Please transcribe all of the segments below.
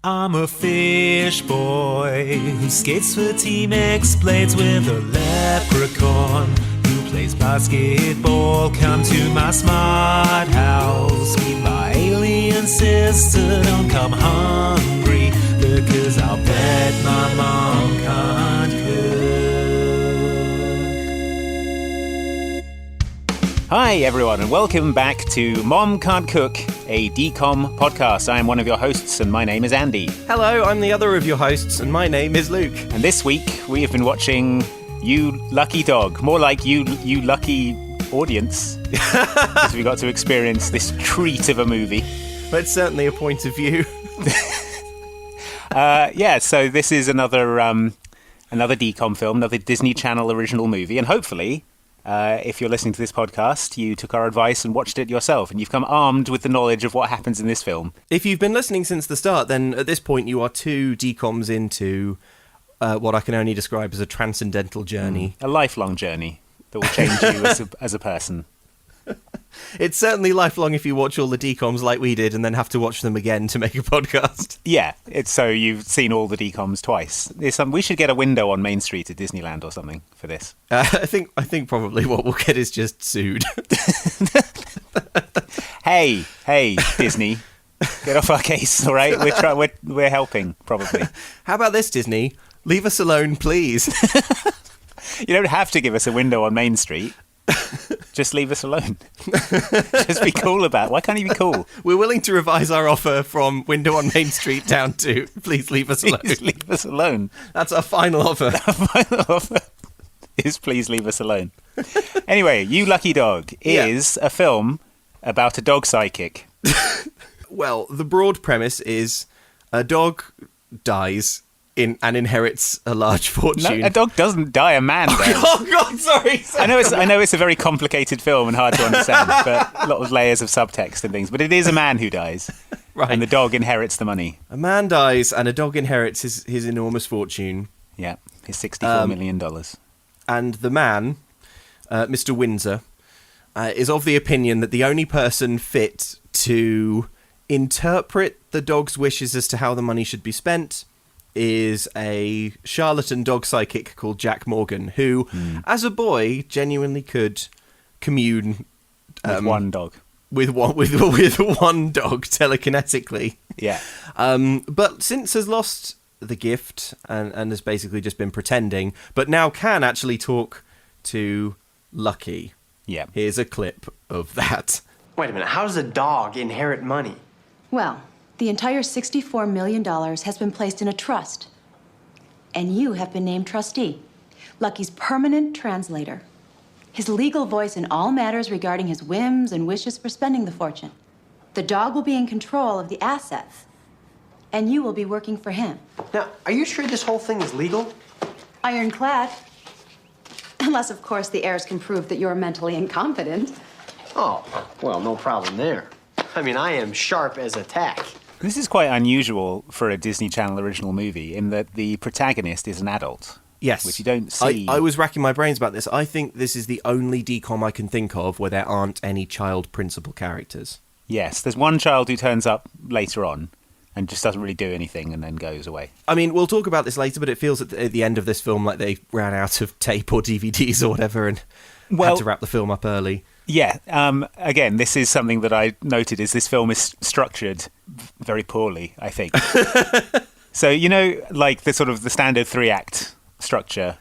I'm a fish boy who skates for Team X, blades with a leprechaun who plays basketball. Come to my smart house, meet my alien sister. Don't come hungry, because I'll bet my mom can't cook. Hi everyone, and welcome back to Mom Can't Cook, a DCOM podcast. I am one of your hosts, and my name is Andy. Hello, I'm the other of your hosts, and my name is Luke. And this week, we have been watching You Lucky Dog. More like You Lucky Audience, because we got to experience this treat of a movie. But it's certainly a point of view. So this is another DCOM film, another Disney Channel original movie, and hopefully... if you're listening to this podcast, you took our advice and watched it yourself, and you've come armed with the knowledge of what happens in this film. If you've been listening since the start, then at this point you are two DCOMs into what I can only describe as a transcendental journey. A lifelong journey that will change you as a person. It's certainly lifelong if you watch all the DCOMs like we did and then have to watch them again to make a podcast. Yeah, it's so you've seen all the DCOMs twice. We should get a window on Main Street at Disneyland or something for this. I think probably what we'll get is just sued. Hey, Disney, get off our case, all right? We're helping, probably. How about this, Disney? Leave us alone, please. You don't have to give us a window on Main Street. Just leave us alone. Just be cool about it. Why can't you be cool? We're willing to revise our offer from window on Main Street down to please leave us alone. Please leave us alone. That's our final offer. Our final offer is please leave us alone. Anyway, You Lucky Dog is a film about a dog psychic. Well, the broad premise is a dog dies and inherits a large fortune. No, a dog doesn't die, a man does. Oh God, sorry. I know it's a very complicated film and hard to understand, but a lot of layers of subtext and things. But it is a man who dies, right? And the dog inherits the money. A man dies, and a dog inherits his enormous fortune. Yeah, his $64 million. And the man, Mr. Windsor, is of the opinion that the only person fit to interpret the dog's wishes as to how the money should be spent is a charlatan dog psychic called Jack Morgan, who, as a boy, genuinely could commune with one dog. With one dog telekinetically. Yeah. But since has lost the gift and has basically just been pretending, but now can actually talk to Lucky. Yeah. Here's a clip of that. Wait a minute, how does a dog inherit money? Well, the entire $64 million has been placed in a trust, and you have been named trustee, Lucky's permanent translator, his legal voice in all matters regarding his whims and wishes for spending the fortune. The dog will be in control of the assets, and you will be working for him. Now, are you sure this whole thing is legal? Ironclad. Unless, of course, the heirs can prove that you're mentally incompetent. Oh, well, no problem there. I mean, I am sharp as a tack. This is quite unusual for a Disney Channel original movie in that the protagonist is an adult. Yes. Which you don't see. I was racking my brains about this. I think this is the only DCOM I can think of where there aren't any child principal characters. Yes, there's one child who turns up later on and just doesn't really do anything and then goes away. I mean, we'll talk about this later, but it feels at the end of this film like they ran out of tape or DVDs or whatever and had to wrap the film up early. Yeah. Again, this is something that I noted is this film is structured very poorly, I think. So, like the sort of the standard 3-act structure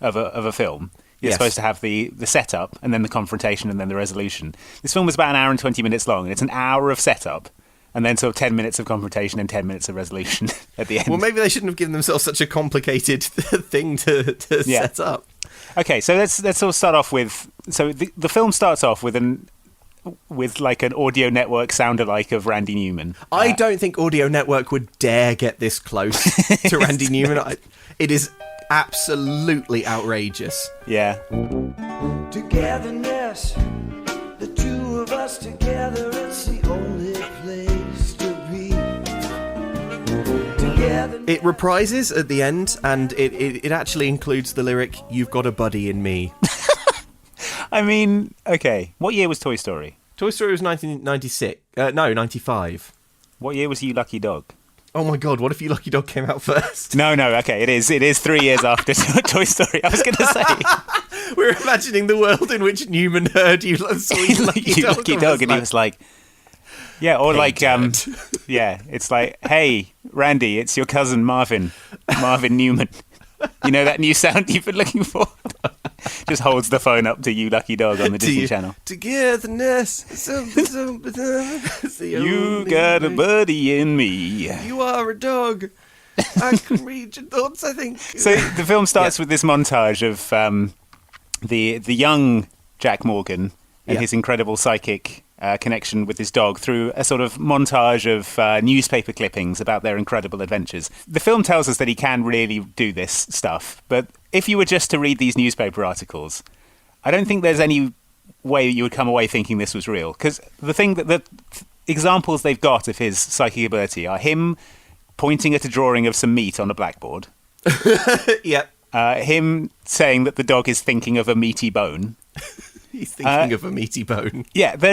of a film. You're supposed to have the setup and then the confrontation and then the resolution. This film is about an hour and 20 minutes long, and it's an hour of setup and then sort of 10 minutes of confrontation and 10 minutes of resolution at the end. Well, maybe they shouldn't have given themselves such a complicated thing to set up. Okay, so let's sort of start off with... So the film starts off with like an Audio Network sound-alike of Randy Newman. I don't think Audio Network would dare get this close to Randy Newman. It is absolutely outrageous. Yeah. Togetherness, the two of us together, it's the only place to be. It reprises at the end, and it actually includes the lyric, "You've got a buddy in me." I mean, okay. What year was Toy Story? Toy Story was 1996. No, 95. What year was You Lucky Dog? Oh my god, what if You Lucky Dog came out first? No, okay, it is 3 years after Toy Story. I was going to say. We're imagining the world in which Newman heard saw You Lucky Dog. And he was like, yeah, or Hey, like, Dad. yeah, it's like, hey, Randy, it's your cousin Marvin Newman. You know that new sound you've been looking for? Just holds the phone up to You Lucky Dog on the Disney Channel. Togetherness. You got a buddy in me. You are a dog. I can read your thoughts, I think. So the film starts with this montage of the young Jack Morgan and his incredible psychic connection with his dog through a sort of montage of newspaper clippings about their incredible adventures. The film tells us that he can really do this stuff, but if you were just to read these newspaper articles, I don't think there's any way you would come away thinking this was real. Because the thing that the examples they've got of his psychic ability are him pointing at a drawing of some meat on a blackboard. Yep. Him saying that the dog is thinking of a meaty bone. He's thinking of a meaty bone. Yeah, there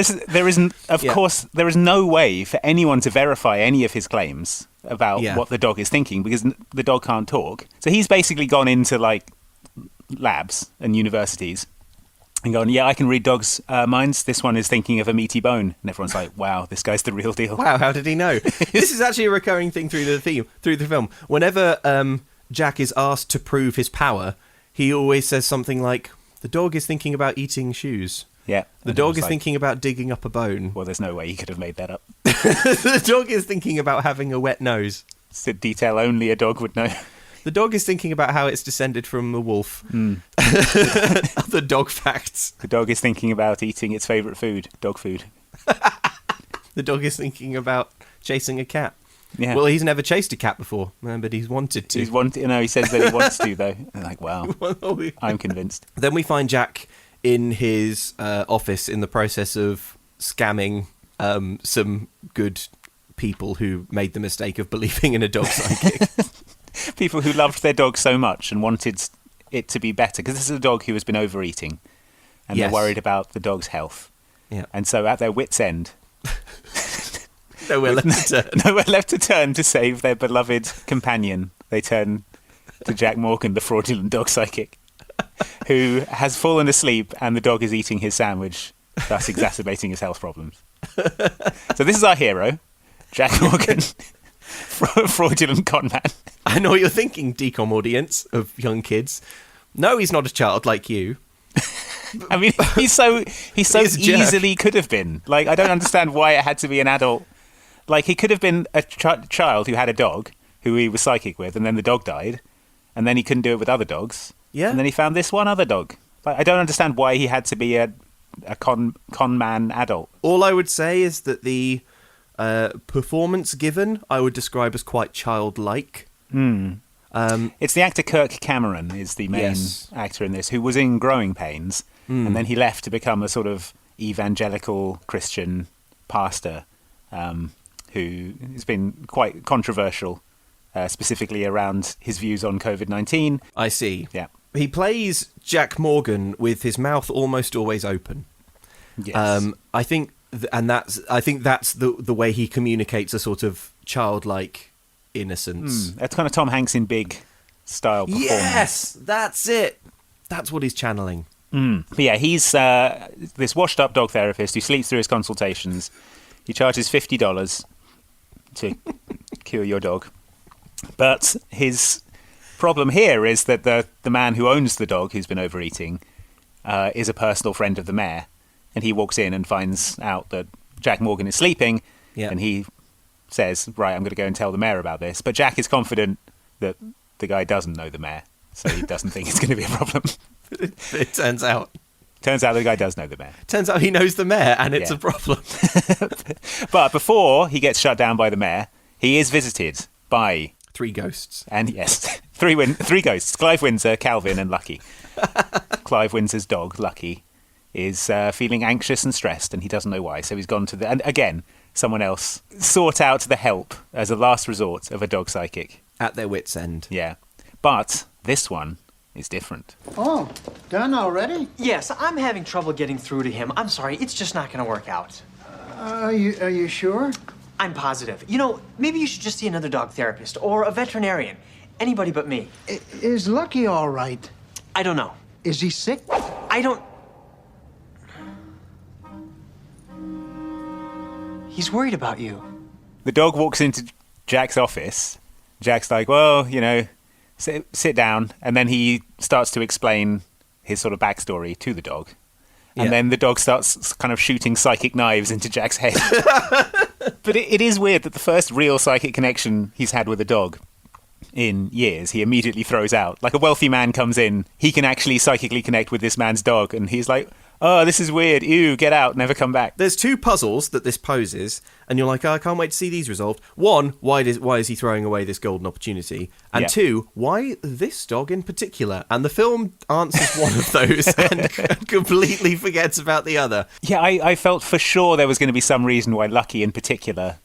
is no way for anyone to verify any of his claims about what the dog is thinking because the dog can't talk. So he's basically gone into like labs and universities and gone, yeah, I can read dogs' minds. This one is thinking of a meaty bone. And everyone's like, wow, this guy's the real deal. Wow, how did he know? This is actually a recurring thing through the film. Whenever Jack is asked to prove his power, he always says something like, the dog is thinking about eating shoes. Yeah. The dog is thinking about digging up a bone. Well, there's no way he could have made that up. The dog is thinking about having a wet nose. It's a detail only a dog would know. The dog is thinking about how it's descended from a wolf. Other dog facts. The dog is thinking about eating its favourite food, dog food. The dog is thinking about chasing a cat. Yeah. Well, he's never chased a cat before, but he's wanted to. He says that he wants to, though. I'm like, wow, I'm convinced. Then we find Jack in his office in the process of scamming some good people who made the mistake of believing in a dog psychic. People who loved their dog so much and wanted it to be better, because this is a dog who has been overeating, and they're worried about the dog's health. Yeah. And so at their wits' end... Nowhere left to turn to save their beloved companion. They turn to Jack Morgan, the fraudulent dog psychic, who has fallen asleep and the dog is eating his sandwich, thus exacerbating his health problems. So this is our hero, Jack Morgan, fraudulent con man. I know what you're thinking, decom audience of young kids. No, he's not a child like you. I mean, he's so easily could have been. Like, I don't understand why it had to be an adult. Like, he could have been a child who had a dog who he was psychic with, and then the dog died, and then he couldn't do it with other dogs. Yeah. And then he found this one other dog. Like, I don't understand why he had to be a con man adult. All I would say is that the performance given, I would describe as quite childlike. It's the actor Kirk Cameron is the main actor in this, who was in Growing Pains, and then he left to become a sort of evangelical Christian pastor who has been quite controversial, specifically around his views on COVID-19. I see. Yeah. He plays Jack Morgan with his mouth almost always open. Yes. I think that's the way he communicates a sort of childlike innocence. That's kind of Tom Hanks in Big style performance. Yes, that's it. That's what he's channeling. But yeah, he's this washed-up dog therapist who sleeps through his consultations. He charges $50 to cure your dog. But his problem here is that the man who owns the dog, who's been overeating, is a personal friend of the mayor. And he walks in and finds out that Jack Morgan is sleeping, and he says, right, I'm going to go and tell the mayor about this. But Jack is confident that the guy doesn't know the mayor, so he doesn't think it's going to be a problem. It turns out the guy does know the mayor. Turns out he knows the mayor, and it's a problem. But before he gets shut down by the mayor, he is visited by 3 ghosts. And yes, three ghosts: Clive Windsor, Calvin, and Lucky. Clive Windsor's dog, Lucky, is feeling anxious and stressed, and he doesn't know why. So he's gone to and again, someone else sought out the help as a last resort of a dog psychic. At their wits' end. Yeah. But this one is different. Oh, done already? Yes, I'm having trouble getting through to him. I'm sorry, it's just not going to work out. Are you sure? I'm positive. You know, maybe you should just see another dog therapist or a veterinarian. Anybody but me. Is Lucky all right? I don't know. Is he sick? I don't... He's worried about you. The dog walks into Jack's office. Jack's like, well, you know, sit down. And then he starts to explain his sort of backstory to the dog. And then the dog starts kind of shooting psychic knives into Jack's head. But it is weird that the first real psychic connection he's had with a dog in years, he immediately throws out. Like a wealthy man comes in, he can actually psychically connect with this man's dog. And he's like, oh, this is weird. Ew, get out, never come back. There's two puzzles that this poses, and you're like, oh, I can't wait to see these resolved. One, why is he throwing away this golden opportunity? And two, why this dog in particular? And the film answers one of those and completely forgets about the other. Yeah, I felt for sure there was going to be some reason why Lucky in particular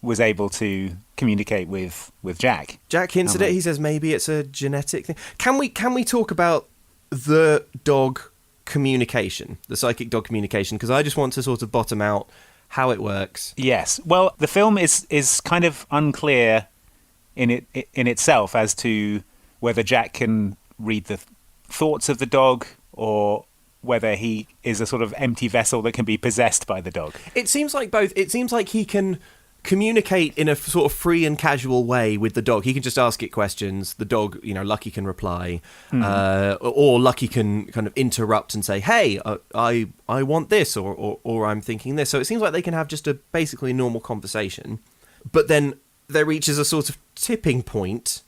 was able to communicate with Jack. Jack hints at it. He says maybe it's a genetic thing. Can we talk about the dog communication, the psychic dog communication? Because I just want to sort of bottom out how it works. Yes. Well, the film is kind of unclear in itself as to whether Jack can read the thoughts of the dog or whether he is a sort of empty vessel that can be possessed by the dog. It seems like both. It seems like he can communicate in a sort of free and casual way with the dog. He can just ask it questions. The dog, you know, Lucky can reply, or Lucky can kind of interrupt and say, "Hey, I want this," or "I'm thinking this." So it seems like they can have just a basically normal conversation. But then there reaches a sort of tipping point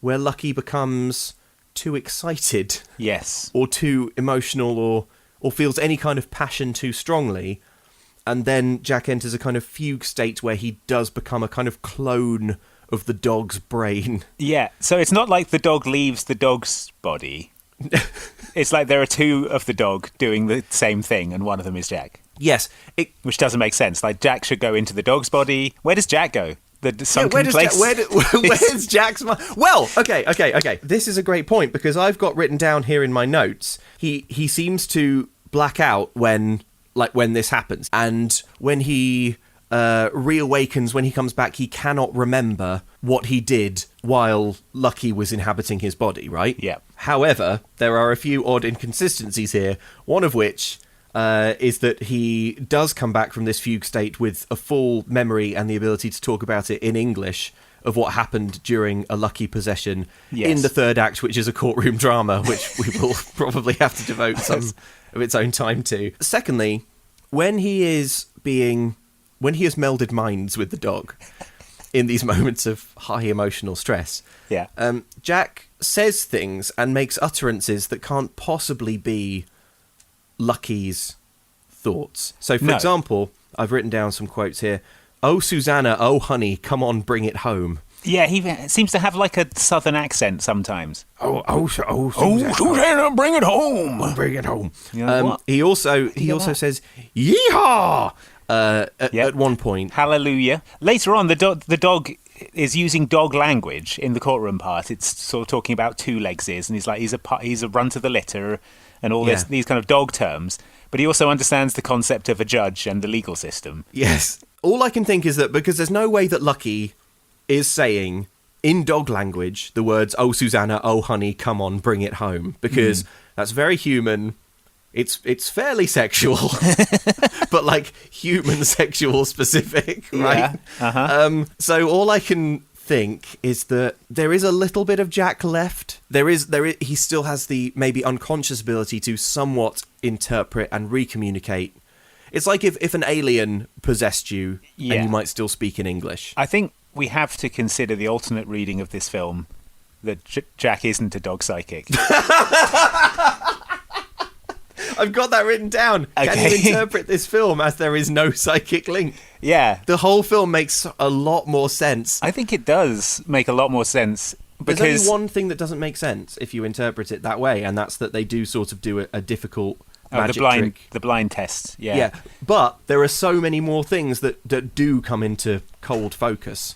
where Lucky becomes too excited, yes, or too emotional, or feels any kind of passion too strongly. And then Jack enters a kind of fugue state where he does become a kind of clone of the dog's brain. Yeah, so it's not like the dog leaves the dog's body. It's like there are two of the dog doing the same thing, and one of them is Jack. Yes. Which doesn't make sense. Like, Jack should go into the dog's body. Where does Jack go? The sunken place? Where's Jack's mind? Well, okay. This is a great point, because I've got written down here in my notes, he seems to black out when this happens, and when he reawakens, when he comes back, he cannot remember what he did while Lucky was inhabiting his body, right? Yeah. However, there are a few odd inconsistencies here, one of which is that he does come back from this fugue state with a full memory and the ability to talk about it in English of what happened during a Lucky possession in the third act, which is a courtroom drama, which we will probably have to devote some of its own time to. Secondly, when he has melded minds with the dog in these moments of high emotional stress, Jack says things and makes utterances that can't possibly be Lucky's thoughts. So, for example, I've written down some quotes here. "Oh, Susanna, oh, honey, come on, bring it home." Yeah, he seems to have like a southern accent sometimes. Oh, Susanna, bring it home. Bring it home. He also says, "Yeehaw!" At one point. Hallelujah. Later on, the dog is using dog language in the courtroom part. It's sort of talking about two-legses, and he's like, he's a runt of the litter, and all these kind of dog terms. But he also understands the concept of a judge and the legal system. Yes. All I can think is that because there's no way that Lucky is saying in dog language the words, "Oh, Susanna, oh, honey, come on, bring it home," because that's very human. It's fairly sexual, but like human sexual specific, right? Yeah. So all I can think is that there is a little bit of Jack left. There is. He still has the maybe unconscious ability to somewhat interpret and recommunicate. It's like if an alien possessed you and you might still speak in English. I think we have to consider the alternate reading of this film, that Jack isn't a dog psychic. I've got that written down. Okay. Can you interpret this film as there is no psychic link? Yeah. The whole film makes a lot more sense. I think it does make a lot more sense. Because there's only one thing that doesn't make sense if you interpret it that way, and that's that they do sort of do a difficult magic trick. The blind test, yeah. Yeah, but there are so many more things that do come into cold focus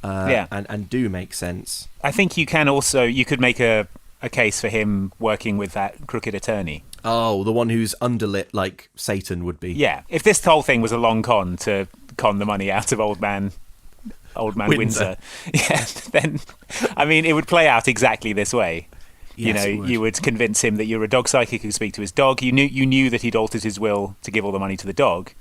and do make sense. I think you could make a case for him working with that crooked attorney. Oh, the one who's underlit like Satan would be. Yeah. If this whole thing was a long con to con the money out of old man Windsor. Yeah, then I mean, it would play out exactly this way. Yes, it would. You would convince him that you're a dog psychic who could speak to his dog. You knew that he'd altered his will to give all the money to the dog.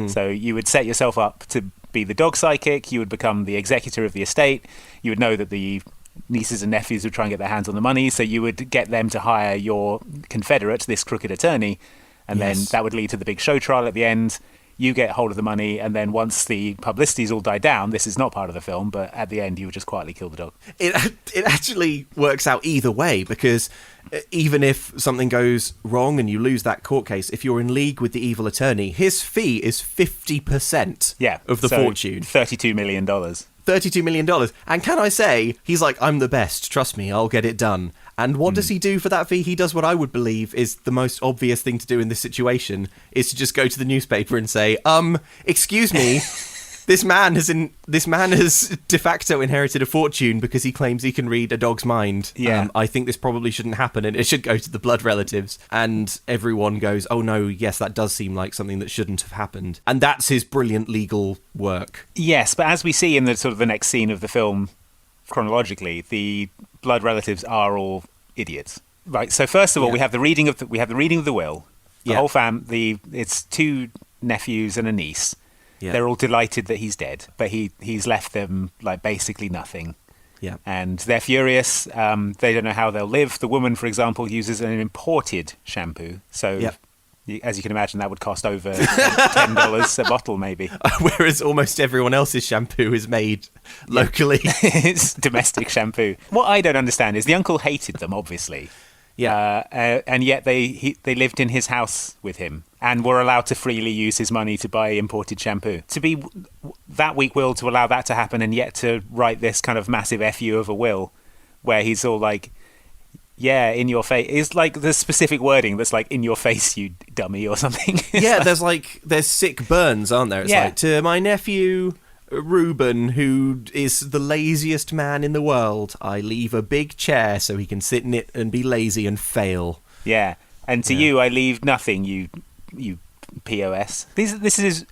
So you would set yourself up to be the dog psychic. You would become the executor of the estate. You would know that the nieces and nephews would try and get their hands on the money. So you would get them to hire your confederate, this crooked attorney. And then that would lead to the big show trial at the end. You get hold of the money, and then once the publicity's all died down, this is not part of the film, but at the end you would just quietly kill the dog. It actually works out either way, because even if something goes wrong and you lose that court case, if you're in league with the evil attorney, his fee is 50% of the fortune. $32 million. $32 million. And can I say, he's like, I'm the best, trust me, I'll get it done. And what does he do for that fee? He does what I would believe is the most obvious thing to do in this situation, is to just go to the newspaper and say, excuse me, this man has de facto inherited a fortune because he claims he can read a dog's mind. Yeah. I think this probably shouldn't happen, and it should go to the blood relatives. And everyone goes, oh no, yes, that does seem like something that shouldn't have happened. And that's his brilliant legal work. Yes, but as we see in the sort of the next scene of the film, chronologically, the blood relatives are all idiots. Right. So first of all, we have the reading of the will. The whole it's two nephews and a niece. Yeah. They're all delighted that he's dead, but he's left them like basically nothing. Yeah. And they're furious. They don't know how they'll live. The woman, for example, uses an imported shampoo. So as you can imagine, that would cost over $10 a bottle, maybe. Whereas almost everyone else's shampoo is made locally. It's domestic shampoo. What I don't understand is the uncle hated them, obviously. Yeah. And yet they lived in his house with him and were allowed to freely use his money to buy imported shampoo. To be that weak-willed to allow that to happen, and yet to write this kind of massive FU of a will where he's all like, yeah, in your face, is like the specific wording that's like, in your face, you dummy, or something. Yeah, there's sick burns, aren't there? It's like, to my nephew Reuben, who is the laziest man in the world, I leave a big chair so he can sit in it and be lazy and fail. Yeah, and to you, I leave nothing, you POS. This is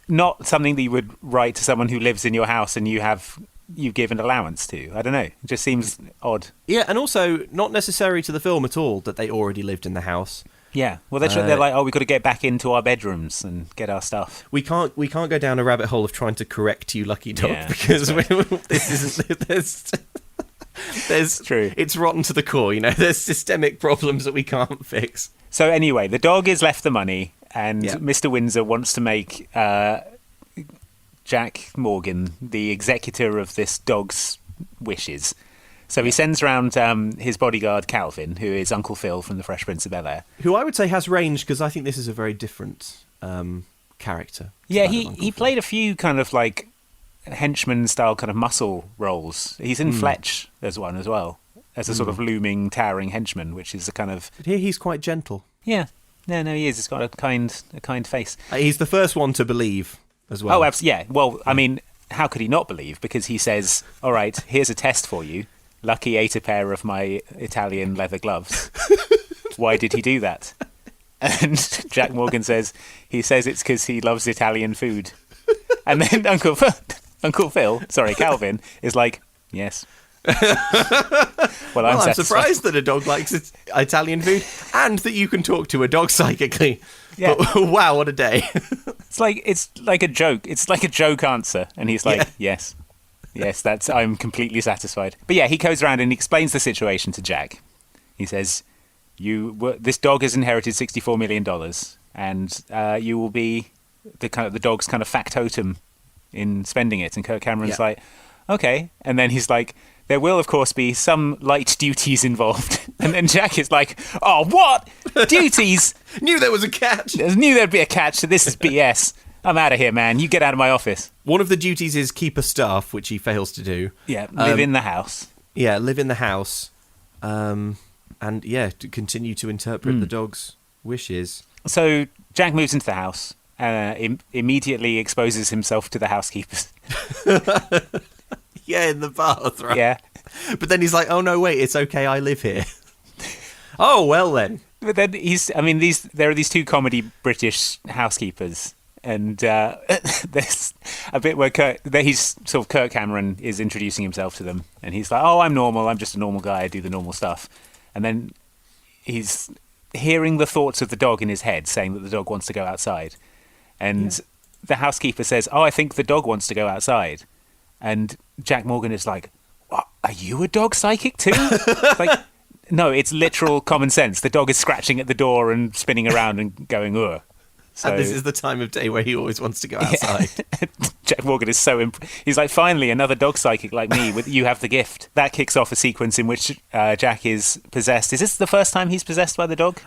not something that you would write to someone who lives in your house and you give an allowance to. I don't know. It just seems odd. Yeah, and also not necessary to the film at all that they already lived in the house. Yeah. Well, they're like, oh, we've got to get back into our bedrooms and get our stuff. We can't go down a rabbit hole of trying to correct you, Lucky Dog, because this isn't. There's true. It's rotten to the core, you know. There's systemic problems that we can't fix. So anyway, the dog is left the money, and Mr. Windsor wants to make Jack Morgan the executor of this dog's wishes. So he sends around his bodyguard, Calvin, who is Uncle Phil from The Fresh Prince of Bel-Air. Who I would say has range, because I think this is a very different character. Yeah, he played a few kind of like henchman-style kind of muscle roles. He's in Fletch as one as well, as a sort of looming, towering henchman, which is a kind of... But here he's quite gentle. Yeah. No, he is. He's got a kind face. He's the first one to believe as well. Oh, absolutely. Yeah. Well, I mean, how could he not believe? Because he says, all right, here's a test for you. Lucky ate a pair of my Italian leather gloves. Why did he do that? And Jack Morgan says it's because he loves Italian food. And then Uncle Phil, Calvin, is like, yes. Well, I'm surprised that a dog likes Italian food and that you can talk to a dog psychically. Yeah. But wow, what a day. It's like a joke. It's like a joke answer. And he's like, yes. Yes, I'm completely satisfied. But yeah, he goes around and he explains the situation to Jack. He says, this dog has inherited $64 million, and you will be the dog's kind of factotum in spending it. And Kirk Cameron's like, okay. And then he's like, there will, of course, be some light duties involved. And then Jack is like, oh, what? Duties? Knew there was a catch. Knew there'd be a catch, so this is BS. I'm out of here, man. You get out of my office. One of the duties is keep a staff, which he fails to do. Yeah, live in the house. Yeah, live in the house. And, to continue to interpret the dog's wishes. So Jack moves into the house, immediately exposes himself to the housekeepers. Yeah, in the bath, right? Yeah. But then he's like, oh, no, wait, it's okay, I live here. Oh, well then. But then there are these two comedy British housekeepers, And there's a bit where Kirk Cameron is introducing himself to them, and he's like, "Oh, I'm normal. I'm just a normal guy. I do the normal stuff." And then he's hearing the thoughts of the dog in his head, saying that the dog wants to go outside. And the housekeeper says, "Oh, I think the dog wants to go outside." And Jack Morgan is like, "What? Are you a dog psychic too?" Like, no, it's literal common sense. The dog is scratching at the door and spinning around and going, "Ugh." So, and this is the time of day where he always wants to go outside. Yeah. Jack Morgan is so he's like, "Finally, another dog psychic like me. You have the gift." That kicks off a sequence in which Jack is possessed. Is this the first time he's possessed by the dog?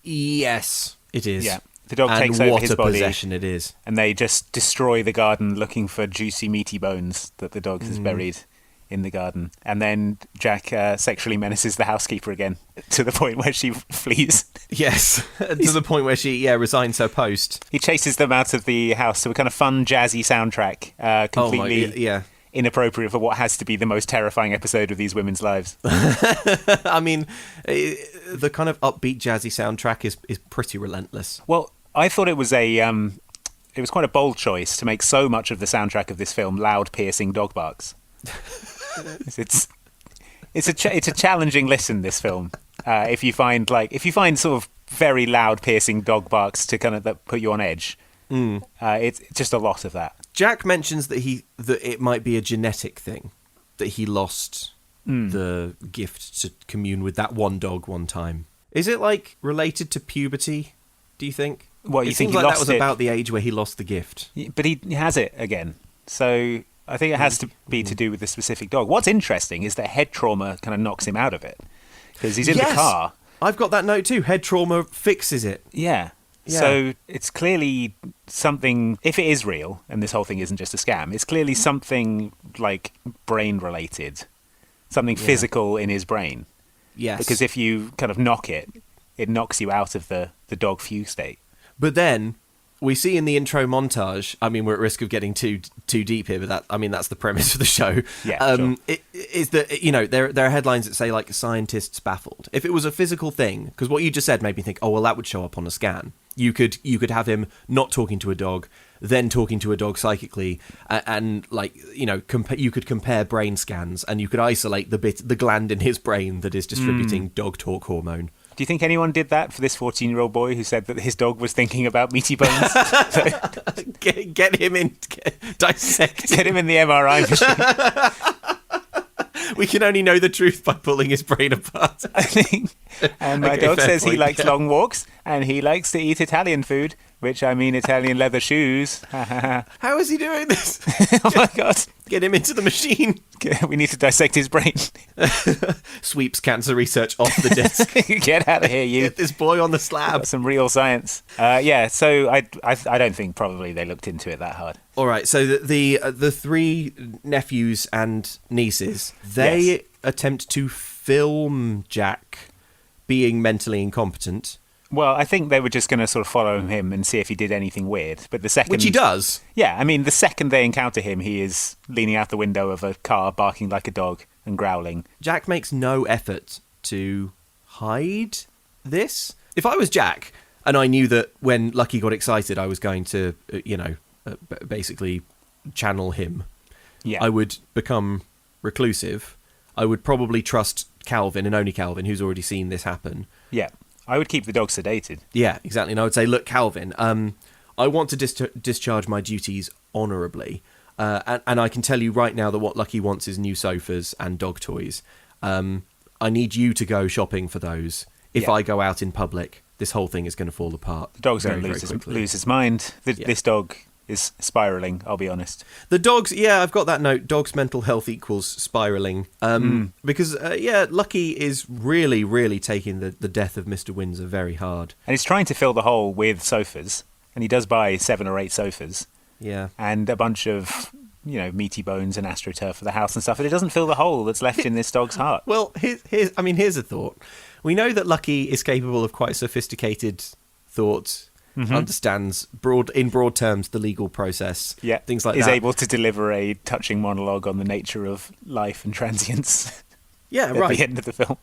Yes, it is. Yeah. The dog takes over his body. What a possession it is. And they just destroy the garden looking for juicy, meaty bones that the dog has buried in the garden. And then Jack sexually menaces the housekeeper again to the point where she flees. Yes, to the point where she resigns her post. He chases them out of the house to a kind of fun, jazzy soundtrack, completely inappropriate for what has to be the most terrifying episode of these women's lives. I mean, the kind of upbeat, jazzy soundtrack is pretty relentless. Well, I thought it was it was quite a bold choice to make so much of the soundtrack of this film loud, piercing dog barks. It's a challenging listen, this film. If you find sort of very loud, piercing dog barks to kind of that put you on edge, it's just a lot of that. Jack mentions that it might be a genetic thing, that he lost the gift to commune with that one dog one time. Is it like related to puberty? Do you think? Well, it seems like that was about the age where he lost the gift. But he has it again, so I think it has to be to do with the specific dog. What's interesting is that head trauma kind of knocks him out of it because he's in the car. I've got that note too. Head trauma fixes it. Yeah. So it's clearly something, if it is real, and this whole thing isn't just a scam, it's clearly something like brain related, something physical in his brain. Yes. Because if you kind of knock it, it knocks you out of the dog fugue state. But then we see in the intro montage, I mean, we're at risk of getting too deep here, but that's the premise of the show. Yeah, sure. It is that, there are headlines that say, like, scientists baffled. If it was a physical thing, because what you just said made me think, oh, well, that would show up on a scan. You could have him not talking to a dog, then talking to a dog psychically, and you could compare brain scans, and you could isolate the gland in his brain that is distributing dog talk hormone. Do you think anyone did that for this 14-year-old boy who said that his dog was thinking about meaty bones? Get him in, dissect. Get him in the MRI machine. We can only know the truth by pulling his brain apart. I think. And my dog says he likes long walks and he likes to eat Italian food, which I mean Italian leather shoes. How is he doing this? Oh my God. Get him into the machine. We need to dissect his brain. Sweeps cancer research off the desk. Get out of here, you. Get this boy on the slab. Got some real science. So I don't think probably they looked into it that hard. All right, so the three nephews and nieces, they attempt to film Jack being mentally incompetent. Well, I think they were just going to sort of follow him and see if he did anything weird. But the second... Which he does. Yeah, I mean, the second they encounter him, he is leaning out the window of a car, barking like a dog and growling. Jack makes no effort to hide this. If I was Jack, and I knew that when Lucky got excited, I was going to, basically channel him, I would become reclusive. I would probably trust Calvin, and only Calvin, who's already seen this happen. Yeah. I would keep the dog sedated. Yeah, exactly. And I would say, look, Calvin, I want to discharge my duties honourably. And I can tell you right now that what Lucky wants is new sofas and dog toys. I need you to go shopping for those. If I go out in public, this whole thing is going to fall apart. The dog's going to lose his mind. This dog is spiralling, I'll be honest. The dog's, I've got that note. Dog's mental health equals spiralling. Because, Lucky is really, really taking the death of Mr. Windsor very hard. And he's trying to fill the hole with sofas. And he does buy 7 or 8 sofas. Yeah. And a bunch of, meaty bones and astroturf for the house and stuff. And it doesn't fill the hole that's left in this dog's heart. Well, here's a thought. We know that Lucky is capable of quite sophisticated thought. Understands in broad terms the legal process, things like that. Is able to deliver a touching monologue on the nature of life and transience. Yeah, at right. the end of the film.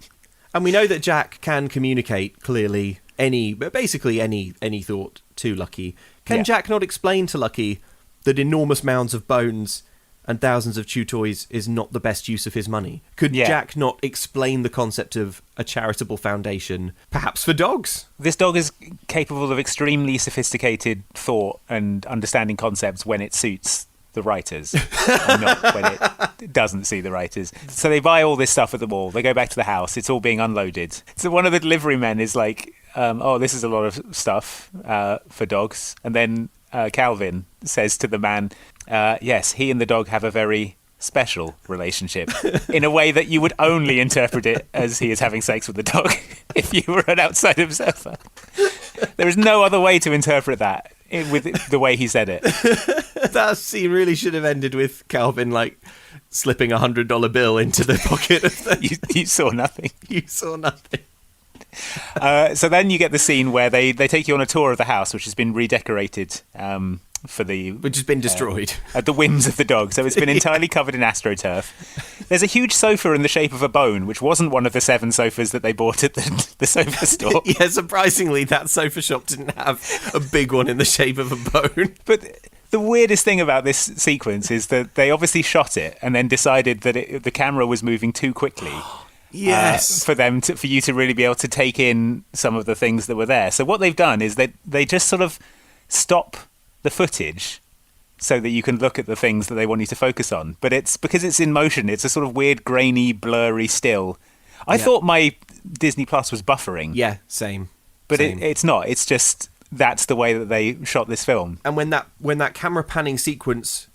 And we know that Jack can communicate clearly any thought to Lucky Can Jack not explain to Lucky that enormous mounds of bones and thousands of chew toys is not the best use of his money? Could Jack not explain the concept of a charitable foundation, perhaps for dogs? This dog is capable of extremely sophisticated thought and understanding concepts when it suits the writers, and not when it doesn't suit the writers. So they buy all this stuff at the mall. They go back to the house. It's all being unloaded. So one of the delivery men is like, oh, this is a lot of stuff for dogs. And then Calvin says to the man, yes, he and the dog have a very special relationship, in a way that you would only interpret it as he is having sex with the dog if you were an outside observer. There is no other way to interpret that with the way he said it. That scene really should have ended with Calvin, like, slipping $100 bill into the pocket of the... You saw nothing. You saw nothing. So then you get the scene where they take you on a tour of the house, which has been redecorated for the... Which has been destroyed. At the whims of the dog. So it's been entirely covered in AstroTurf. There's a huge sofa in the shape of a bone, which wasn't one of the 7 sofas that they bought at the sofa store. Yeah, surprisingly, that sofa shop didn't have a big one in the shape of a bone. But the weirdest thing about this sequence is that they obviously shot it and then decided that the camera was moving too quickly. Yes. For you to really be able to take in some of the things that were there. So what they've done is they just sort of stop the footage so that you can look at the things that they want you to focus on. But it's because it's in motion, it's a sort of weird, grainy, blurry still. I thought my Disney Plus was buffering. Yeah, same. But same. It's not. It's just that's the way that they shot this film. And when that camera panning sequence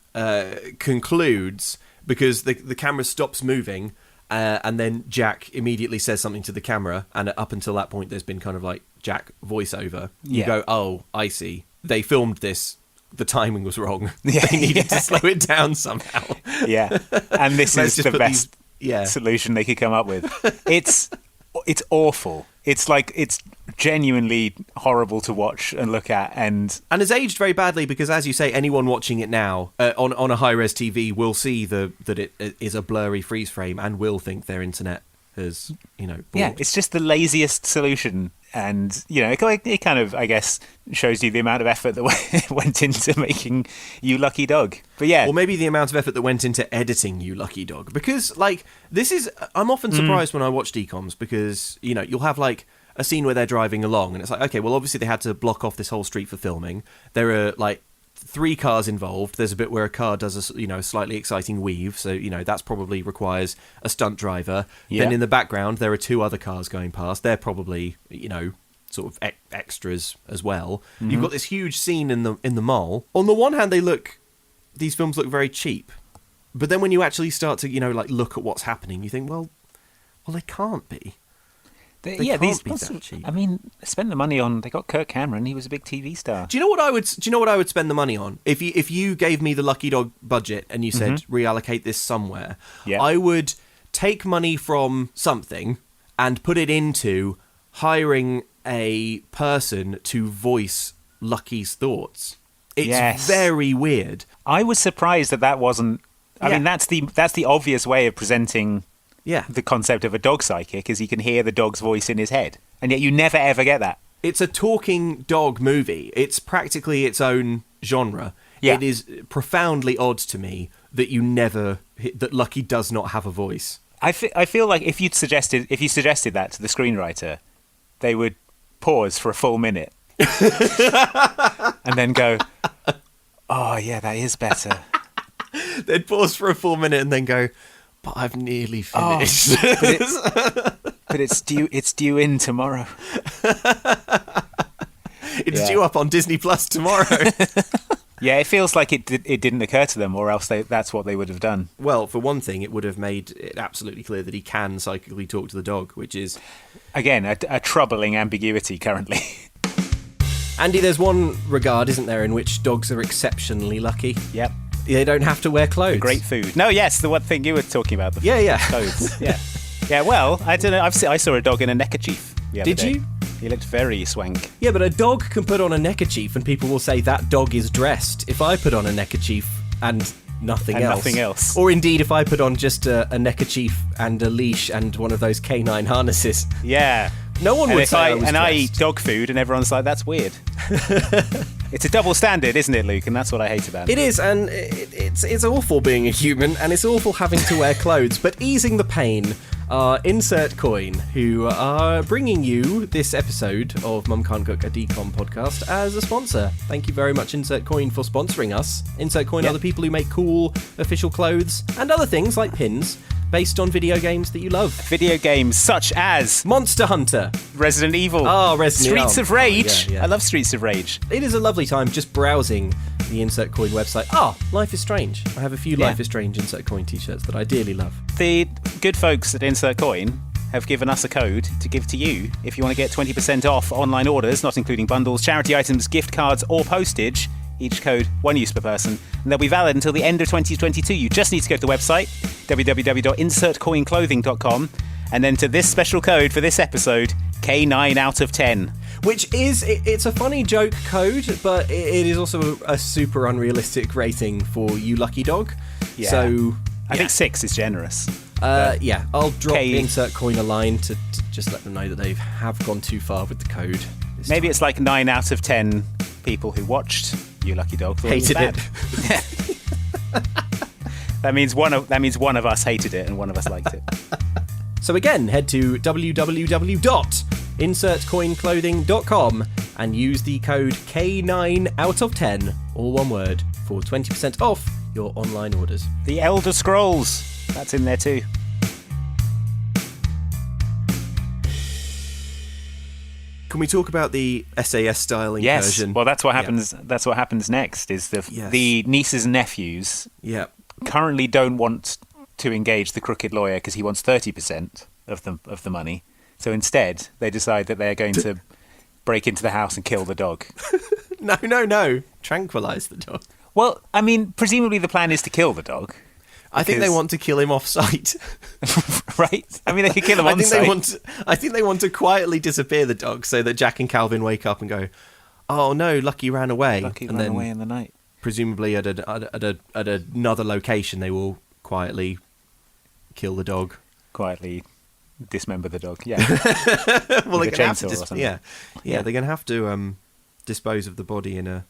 concludes, because the camera stops moving, and then Jack immediately says something to the camera, and up until that point there's been kind of like Jack voiceover. You go, oh, I see. They filmed this. The timing was wrong. They needed to slow it down somehow. Yeah, and this is the best solution they could come up with. It's awful. It's like it's genuinely horrible to watch and look at, and has aged very badly because, as you say, anyone watching it now on a high-res TV will see that it is a blurry freeze frame and will think their internet has, bought. Yeah, it's just the laziest solution. And, it kind of, I guess, shows you the amount of effort that went into making You Lucky Dog. But yeah. Or maybe the amount of effort that went into editing You Lucky Dog. Because, like, I'm often surprised when I watch DComs because, you'll have, like, a scene where they're driving along and it's like, okay, well, obviously they had to block off this whole street for filming. There are, like, 3 cars involved. There's a bit where a car does a slightly exciting weave, so that's probably requires a stunt driver. Yeah. Then in the background there are 2 other cars going past. They're probably sort of extras as well. Mm-hmm. You've got this huge scene in the mall. On the one hand, these films look very cheap, but then when you actually start to look at what's happening, you think, well, they can't be. They can't be that cheap. I mean, spend the money on. They got Kirk Cameron. He was a big TV star. Do you know what I would spend the money on? If you gave me the Lucky Dog budget and you said reallocate this somewhere, I would take money from something and put it into hiring a person to voice Lucky's thoughts. It's very weird. I was surprised that wasn't. I mean, that's the obvious way of presenting. Yeah. The concept of a dog psychic is he can hear the dog's voice in his head. And yet you never ever get that. It's a talking dog movie. It's practically its own genre. Yeah. It is profoundly odd to me that that Lucky does not have a voice. I feel like if you suggested that to the screenwriter, they would pause for a full minute. And then go, oh yeah, that is better. They'd pause for a full minute and then go, but I've nearly finished. But it's due in tomorrow. It's due up on Disney Plus tomorrow. Yeah, it feels like it didn't occur to them, or else that's what they would have done. Well, for one thing, it would have made it absolutely clear that he can psychically talk to the dog, which is... Again, a troubling ambiguity currently. Andy, there's one regard, isn't there, in which dogs are exceptionally lucky? Yep. They don't have to wear clothes. Great food. No, yes, the one thing you were talking about. Clothes. Yeah. Yeah, well, I don't know. I saw a dog in a neckerchief the other day. Did you? He looked very swank. Yeah, but a dog can put on a neckerchief and people will say that dog is dressed. If I put on a neckerchief and nothing else. Or indeed, if I put on just a neckerchief and a leash and one of those canine harnesses. Yeah. No one would say I was and dressed. I eat dog food and everyone's like, that's weird. It's a double standard, isn't it, Luke? And that's what I hate about it. It is, and it's awful being a human, and it's awful having to wear clothes. But easing the pain are Insert Coin, who are bringing you this episode of Mum Can't Cook, a Decom podcast, as a sponsor. Thank you very much, Insert Coin, for sponsoring us. Insert Coin are the people who make cool official clothes and other things like pins based on video games that you love. Video games such as Monster Hunter, Resident Evil, Streets of Rage. I love Streets of Rage. It is a lovely time just browsing the Insert Coin website. Life is Strange. I have a few Life is Strange Insert Coin t-shirts that I dearly love. The good folks at Insert Coin have given us a code to give to you if you want to get 20% off online orders, not including bundles, charity items, gift cards, or postage. Each code, one use per person, and they'll be valid until the end of 2022. You just need to go to the website, www.insertcoinclothing.com, and then to this special code for this episode, K9 out of 10. Which is, it's a funny joke code, but it is also a super unrealistic rating for you lucky dog. Yeah. So I think 6 is generous. I'll drop Insert Coin a line to just let them know that they have gone too far with the code. Maybe it's like 9 out of 10 people who watched You Lucky Dog thought hated it was bad. That means one of us hated it and one of us liked it. So again, head to www.insertcoinclothing.com and use the code K9 out of 10, all one word, for 20% off your online orders. The Elder Scrolls, that's in there too. Can we talk about the SAS style incursion? Yes. Well, that's what happens. Yeah. That's what happens next. Is the nieces and nephews currently don't want to engage the crooked lawyer because he wants 30% of the money. So instead, they decide that they're going to break into the house and kill the dog. No. Tranquilize the dog. Well, I mean, presumably the plan is to kill the dog. I think they want to kill him off-site. Right? I mean, they could kill him on-site. I think they want to quietly disappear the dog so that Jack and Calvin wake up and go, oh no, Lucky ran away. Lucky ran away in the night. Presumably at another location, they will quietly kill the dog. Quietly dismember the dog, yeah. Well, they're going to have to they're going to have to dispose of the body in a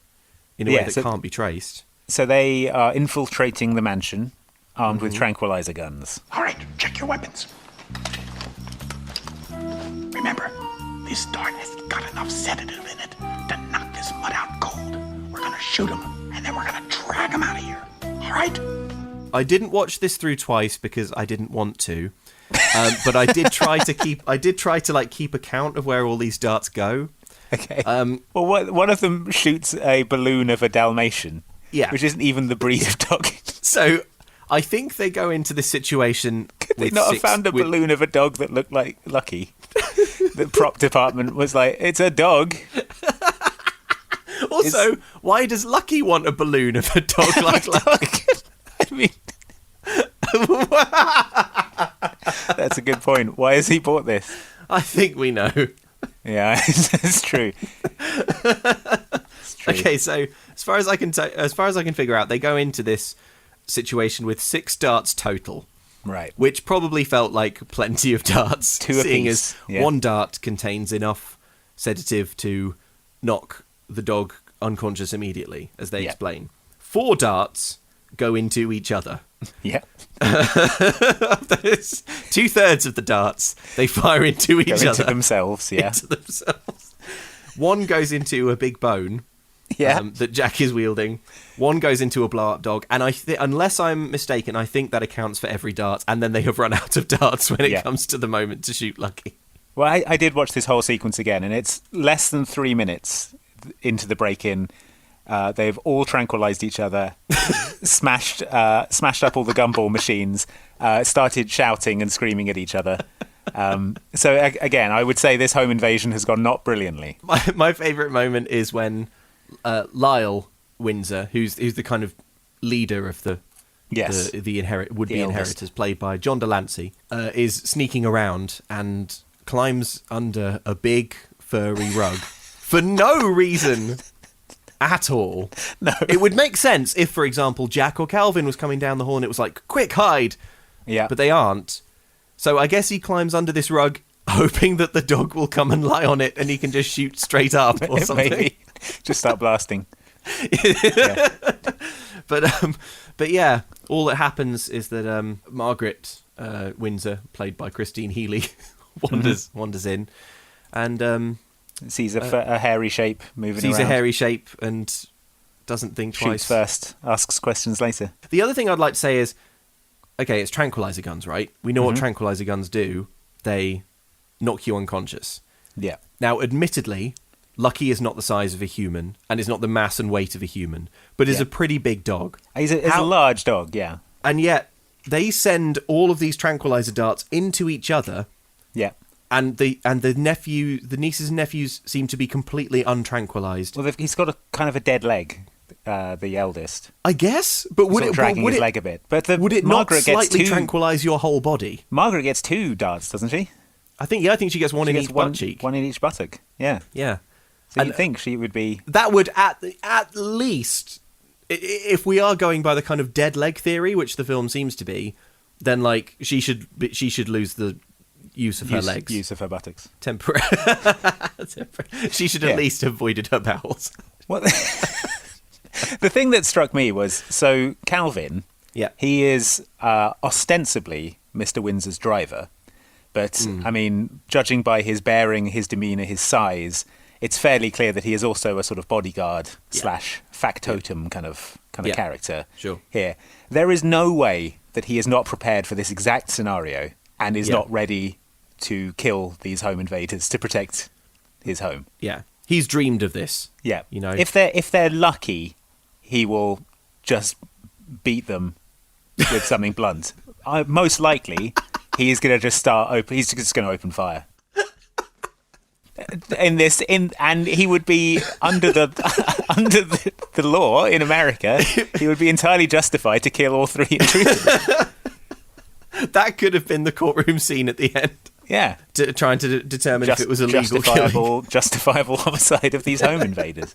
way that can't be traced. So they are infiltrating the mansion, armed with tranquilizer guns. All right, check your weapons. Remember, this dart has got enough sedative in it to knock this mud out cold. We're gonna shoot him, and then we're gonna drag him out of here. All right? I didn't watch this through twice because I didn't want to, but I did try to keep account of where all these darts go. Okay. Well, one of them shoots a balloon of a Dalmatian. Yeah. Which isn't even the breed of dog. So I think they go into this situation. Could they not have found a balloon of a dog that looked like Lucky? The prop department was like, it's a dog. Also, why does Lucky want a balloon of a dog like Lucky? I mean, that's a good point. Why has he bought this? I think we know. Yeah, it's true. Okay, so as far as I can figure out, they go into this situation with 6 darts total. Right. Which probably felt like plenty of darts. 2 seeing apiece. as one dart contains enough sedative to knock the dog unconscious immediately, as they explain. 4 darts go into each other. Yeah. 2/3 of the darts they fire into each other. Into themselves, yeah. Into themselves. One goes into a big bone. Yeah. That Jack is wielding. One goes into a blow-up dog, and unless I'm mistaken, I think that accounts for every dart, and then they have run out of darts when it comes to the moment to shoot Lucky. Well, I did watch this whole sequence again, and it's less than 3 minutes into the break-in. They've all tranquilized each other, smashed up all the gumball machines, started shouting and screaming at each other. So again, I would say this home invasion has gone not brilliantly. My favourite moment is when Lyle Windsor, who's the kind of leader of the would-be inheritors, played by John Delancey, is sneaking around and climbs under a big furry rug for no reason at all. No. It would make sense if, for example, Jack or Calvin was coming down the hall and it was like, quick, hide! Yeah. But they aren't. So I guess he climbs under this rug, hoping that the dog will come and lie on it and he can just shoot straight up or something. Maybe. Just start blasting. But yeah, all that happens is that Margaret Windsor, played by Christine Healy, wanders in and Sees a hairy shape moving sees around. a hairy shape and doesn't think twice. Shoots first, asks questions later. The other thing I'd like to say is, okay, it's tranquilizer guns, right? We know what tranquilizer guns do. They knock you unconscious. Yeah. Now, admittedly, Lucky is not the size of a human and is not the mass and weight of a human, but is a pretty big dog. He's a large dog, yeah. And yet, they send all of these tranquilizer darts into each other. Yeah. And the nieces and nephews seem to be completely untranquilized. Well, he's got a kind of a dead leg, the eldest. I guess, but would Sort of it dragging would his it, leg a bit? But would it Margaret not slightly gets tranquilize your whole body? Margaret gets 2 darts, doesn't she? I think she gets one in each butt cheek. One in each buttock. Yeah. Yeah. So you'd think she would be. That would at least, if we are going by the kind of dead leg theory, which the film seems to be, then like she should lose the use of her legs, use of her buttocks. She should at least have voided her bowels. What? The thing that struck me was, so Calvin, he is ostensibly Mr. Windsor's driver, but I mean, judging by his bearing, his demeanour, his size, it's fairly clear that he is also a sort of bodyguard / factotum kind of character. Sure. Here, there is no way that he is not prepared for this exact scenario and is not ready to kill these home invaders to protect his home. Yeah, he's dreamed of this. Yeah, you know, if they're lucky, he will just beat them with something blunt. Most likely, he is going to just he's just going to open fire. And he would be under the law in America. He would be entirely justified to kill all 3 intruders. That could have been the courtroom scene at the end. Yeah, trying to determine if it was illegal killing. Justifiable homicide of these home invaders.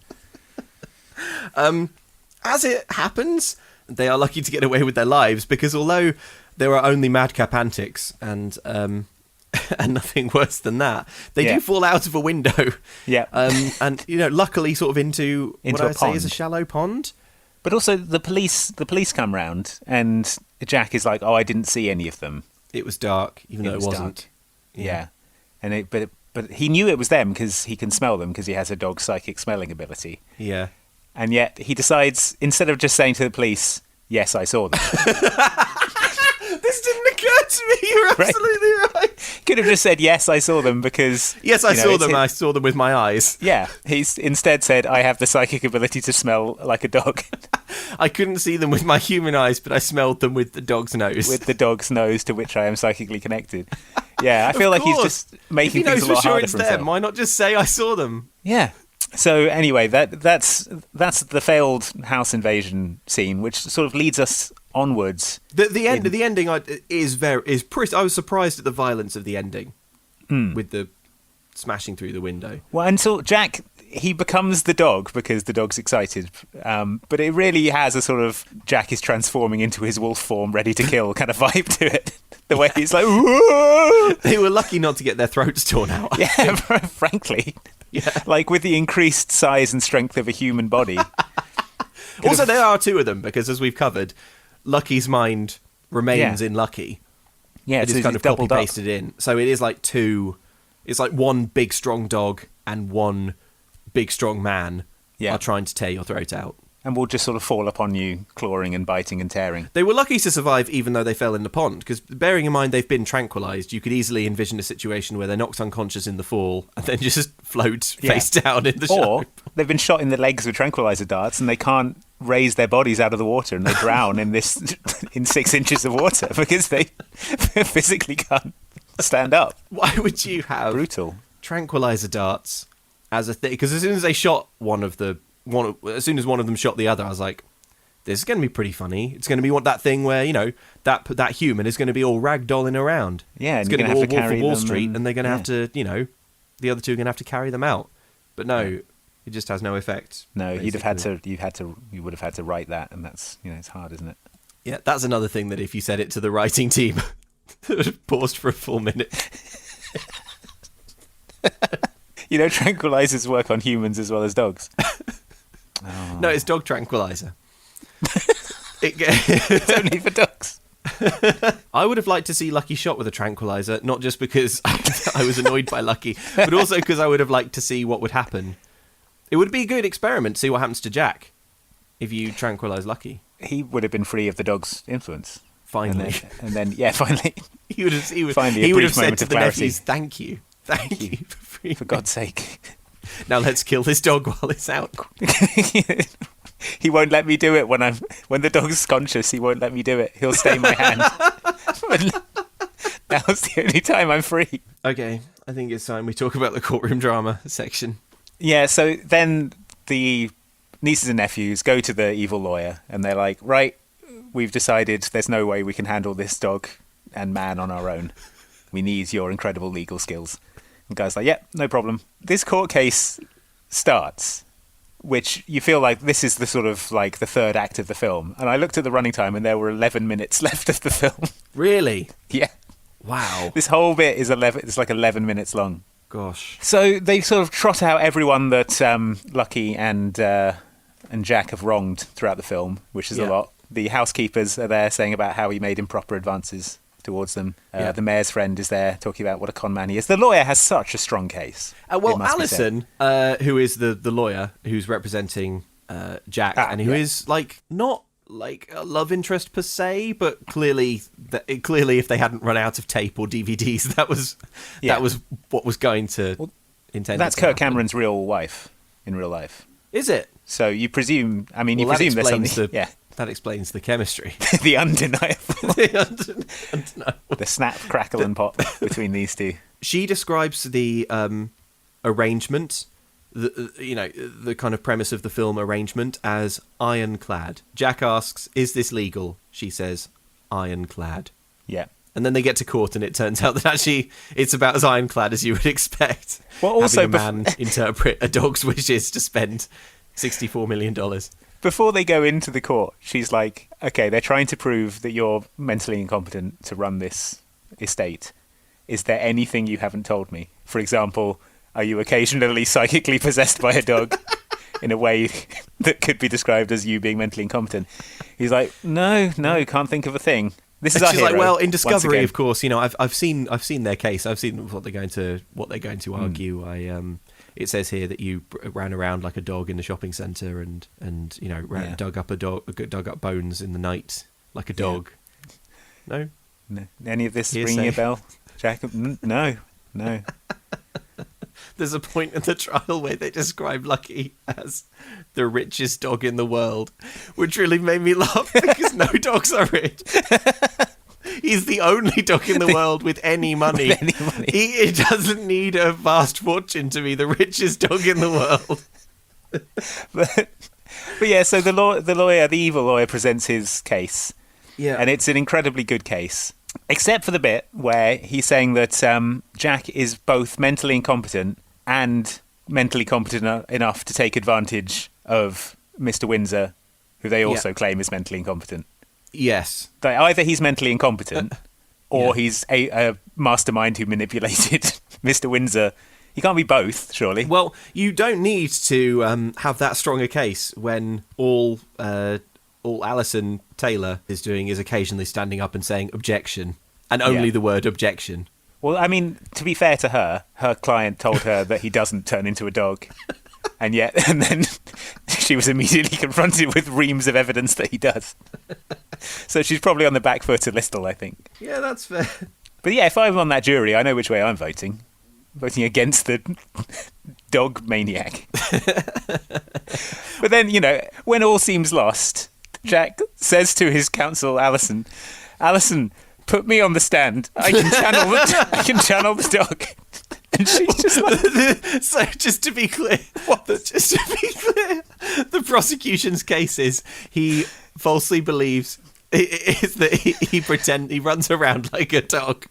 As it happens, they are lucky to get away with their lives because although there are only madcap antics and nothing worse than that, they do fall out of a window. Yeah, and luckily, sort of into what I would say is a shallow pond. But also the police come round and Jack is like, "Oh, I didn't see any of them. It was dark, even though it wasn't." Dark. Yeah, and but he knew it was them because he can smell them because he has a dog's psychic smelling ability. Yeah, and yet he decides, instead of just saying to the police, "Yes, I saw them." This didn't occur to me. You're absolutely right. Could have just said, "Yes, I saw them," because yes, I saw them. I saw them with my eyes. Yeah, he's instead said, "I have the psychic ability to smell like a dog." I couldn't see them with my human eyes, but I smelled them with the dog's nose. With the dog's nose, to which I am psychically connected. Yeah, I feel like he's just making things a lot harder for himself. Why not just say I saw them? Yeah. So anyway, that's the failed house invasion scene, which sort of leads us onwards. The ending is pretty. I was surprised at the violence of the ending, with the smashing through the window. Well, until Jack, he becomes the dog because the dog's excited, but it really has a sort of Jack is transforming into his wolf form, ready to kill kind of vibe to it. The way he's like, whoa! They were lucky not to get their throats torn out. Yeah, frankly. Yeah. Like with the increased size and strength of a human body. Also, there are 2 of them because, as we've covered, Lucky's mind remains in Lucky. Yeah, it is kind of copy pasted in. So it is like 2. It's like one big strong dog and one big strong man are trying to tear your throat out. And will just sort of fall upon you, clawing and biting and tearing. They were lucky to survive even though they fell in the pond, because bearing in mind they've been tranquilised, you could easily envision a situation where they're knocked unconscious in the fall and then just float face down in the show. Or they've been shot in the legs with tranquilizer darts and they can't raise their bodies out of the water and they drown in 6 inches of water because they physically can't stand up. Why would you have tranquilizer darts as a thing? Because as soon as they shot as soon as one of them shot the other, I was like, this is going to be pretty funny. It's going to be that thing where, that human is going to be all ragdolling around. Yeah, it's going to be all Wolf of Wall Street, and they're going to have to, the other 2 are going to have to carry them out. But no, it just has no effect. No, basically. You would have had to write that, and that's, it's hard, isn't it? Yeah, that's another thing that if you said it to the writing team, it would have paused for a full minute. Tranquilizers work on humans as well as dogs. No, it's dog tranquilizer. It's only for dogs. I would have liked to see Lucky shot with a tranquilizer, not just because I was annoyed by Lucky, but also because I would have liked to see what would happen. It would be a good experiment to see what happens to Jack if you tranquilize Lucky. He would have been free of the dog's influence. Finally. And then finally. He would have Finally, a said brief to moment the of clarity. nephews, thank you for freeing For God's sake. Now let's kill this dog while it's out. He won't let me do it when the dog's conscious. He won't let me do it. He'll stay my hand. Now's the only time I'm free. Okay, I think it's time we talk about the courtroom drama section. Yeah, so then the nieces and nephews go to the evil lawyer and they're like, right, we've decided there's no way we can handle this dog and man on our own. We need your incredible legal skills. And the guy's like, yeah, no problem. This court case starts, which you feel like this is the sort of like the third act of the film. And I looked at the running time and there were 11 minutes left of the film. Really? Yeah. Wow. This whole bit is it's like 11 minutes long. Gosh. So they sort of trot out everyone that Lucky and Jack have wronged throughout the film, which is a lot. The housekeepers are there saying about how he made improper advances towards them. The mayor's friend is there talking about what a con man he is. The lawyer has such a strong case. Well, Alison, who is the lawyer who's representing Jack, and who is like not like a love interest per se, but clearly if they hadn't run out of tape or DVDs, that was what was going to intend. That's to Kirk happen. Cameron's real wife in real life. Is it? So you presume? I mean, Well, you presume there's something. That explains the chemistry. The undeniable. Undeniable. The snap, crackle, and pop between these two. She describes the arrangement, the kind of premise of the film arrangement as ironclad. Jack asks, "Is this legal?" She says, "Ironclad." Yeah. And then they get to court, and it turns out that actually it's about as ironclad as you would expect. Well, also having a man interpret a dog's wishes to spend $64 million. Before they go into the court, she's like, okay, they're trying to prove that you're mentally incompetent to run this estate. Is there anything you haven't told me? For example, are you occasionally psychically possessed by a dog in a way that could be described as you being mentally incompetent? He's like, no, can't think of a thing. This is our She's hero, like, well, in Discovery, once of course, I've seen their case. I've seen what they're going to argue. It says here that you ran around like a dog in the shopping centre and dug up bones in the night like a dog. No? Any of this Hearsay. ringing a bell, Jack? No. There's a point in the trial where they describe Lucky as the richest dog in the world, which really made me laugh because no dogs are rich. He's the only dog in the world with any money. He doesn't need a vast fortune to be the richest dog in the world. but yeah, so the evil lawyer presents his case. Yeah. And it's an incredibly good case. Except for the bit where he's saying that Jack is both mentally incompetent and mentally competent enough to take advantage of Mr. Windsor, who they also claim is mentally incompetent. Yes. Either he's mentally incompetent or he's a mastermind who manipulated Mr. Windsor. He can't be both, surely. Well, you don't need to have that strong a case when all Alison Taylor is doing is occasionally standing up and saying objection, and only the word objection. Well, I mean, to be fair to her client told her that he doesn't turn into a dog. And then she was immediately confronted with reams of evidence that he does. So she's probably on the back foot a little, I think. Yeah, that's fair. But yeah, if I'm on that jury, I know which way I'm voting. Voting against the dog maniac. But then, when all seems lost, Jack says to his counsel, Alison, put me on the stand. I can channel the dog. And she's just like... So, just to be clear, the prosecution's case is he falsely believes is that he runs around like a dog,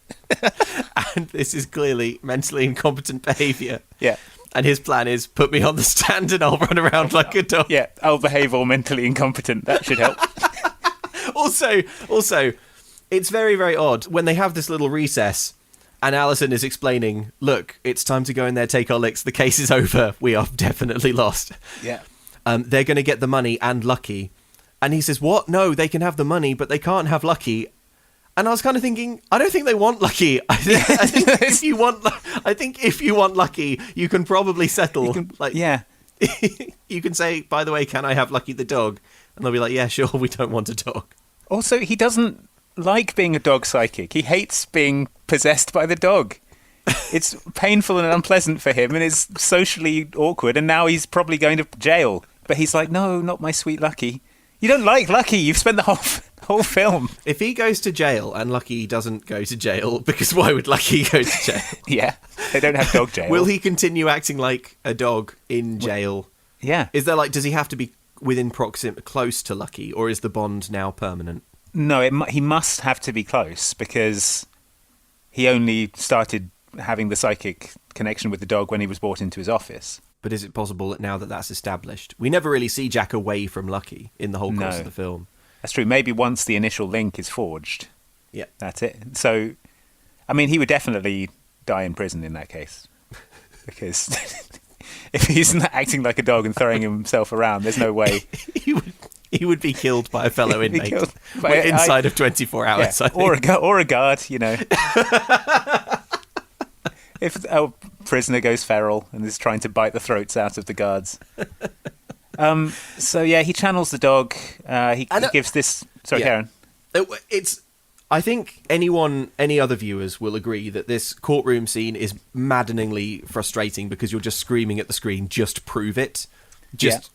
and this is clearly mentally incompetent behaviour. Yeah. And his plan is put me on the stand and I'll run around like a dog. Yeah, I'll behave all mentally incompetent. That should help. Also, it's very, very odd when they have this little recess and Alison is explaining, look, it's time to go in there, take our licks. The case is over. We are definitely lost. Yeah. they're going to get the money and Lucky. And he says, what? No, they can have the money, but they can't have Lucky. And I was kind of thinking, I don't think they want Lucky. I think if you want Lucky, you can probably settle. Yeah. You can say, by the way, can I have Lucky the dog? And they'll be like, yeah, sure, we don't want a dog. Also, he doesn't like being a dog psychic. He hates being possessed by the dog. It's painful and unpleasant for him, and it's socially awkward, and now he's probably going to jail. But he's like, no, not my sweet Lucky. You don't like Lucky. You've spent the whole film. If he goes to jail and Lucky doesn't go to jail, because why would Lucky go to jail? Yeah, they don't have dog jail. Will he continue acting like a dog in jail? Yeah. Is there does he have to be within close to Lucky, or is the bond now permanent? No, he must have to be close, because he only started having the psychic connection with the dog when he was brought into his office. But is it possible that now that that's established, we never really see Jack away from Lucky in the whole course of the film? That's true. Maybe once the initial link is forged, yeah, that's it. So, I mean, he would definitely die in prison in that case, because if he's not acting like a dog and throwing himself around, there's no way he would be killed by a fellow inmate inside of 24 hours. Yeah, or a guard, you know. If a prisoner goes feral and is trying to bite the throats out of the guards. So yeah, he channels the dog. He gives this. Sorry, Karen. I think any other viewers will agree that this courtroom scene is maddeningly frustrating because you're just screaming at the screen, just prove it.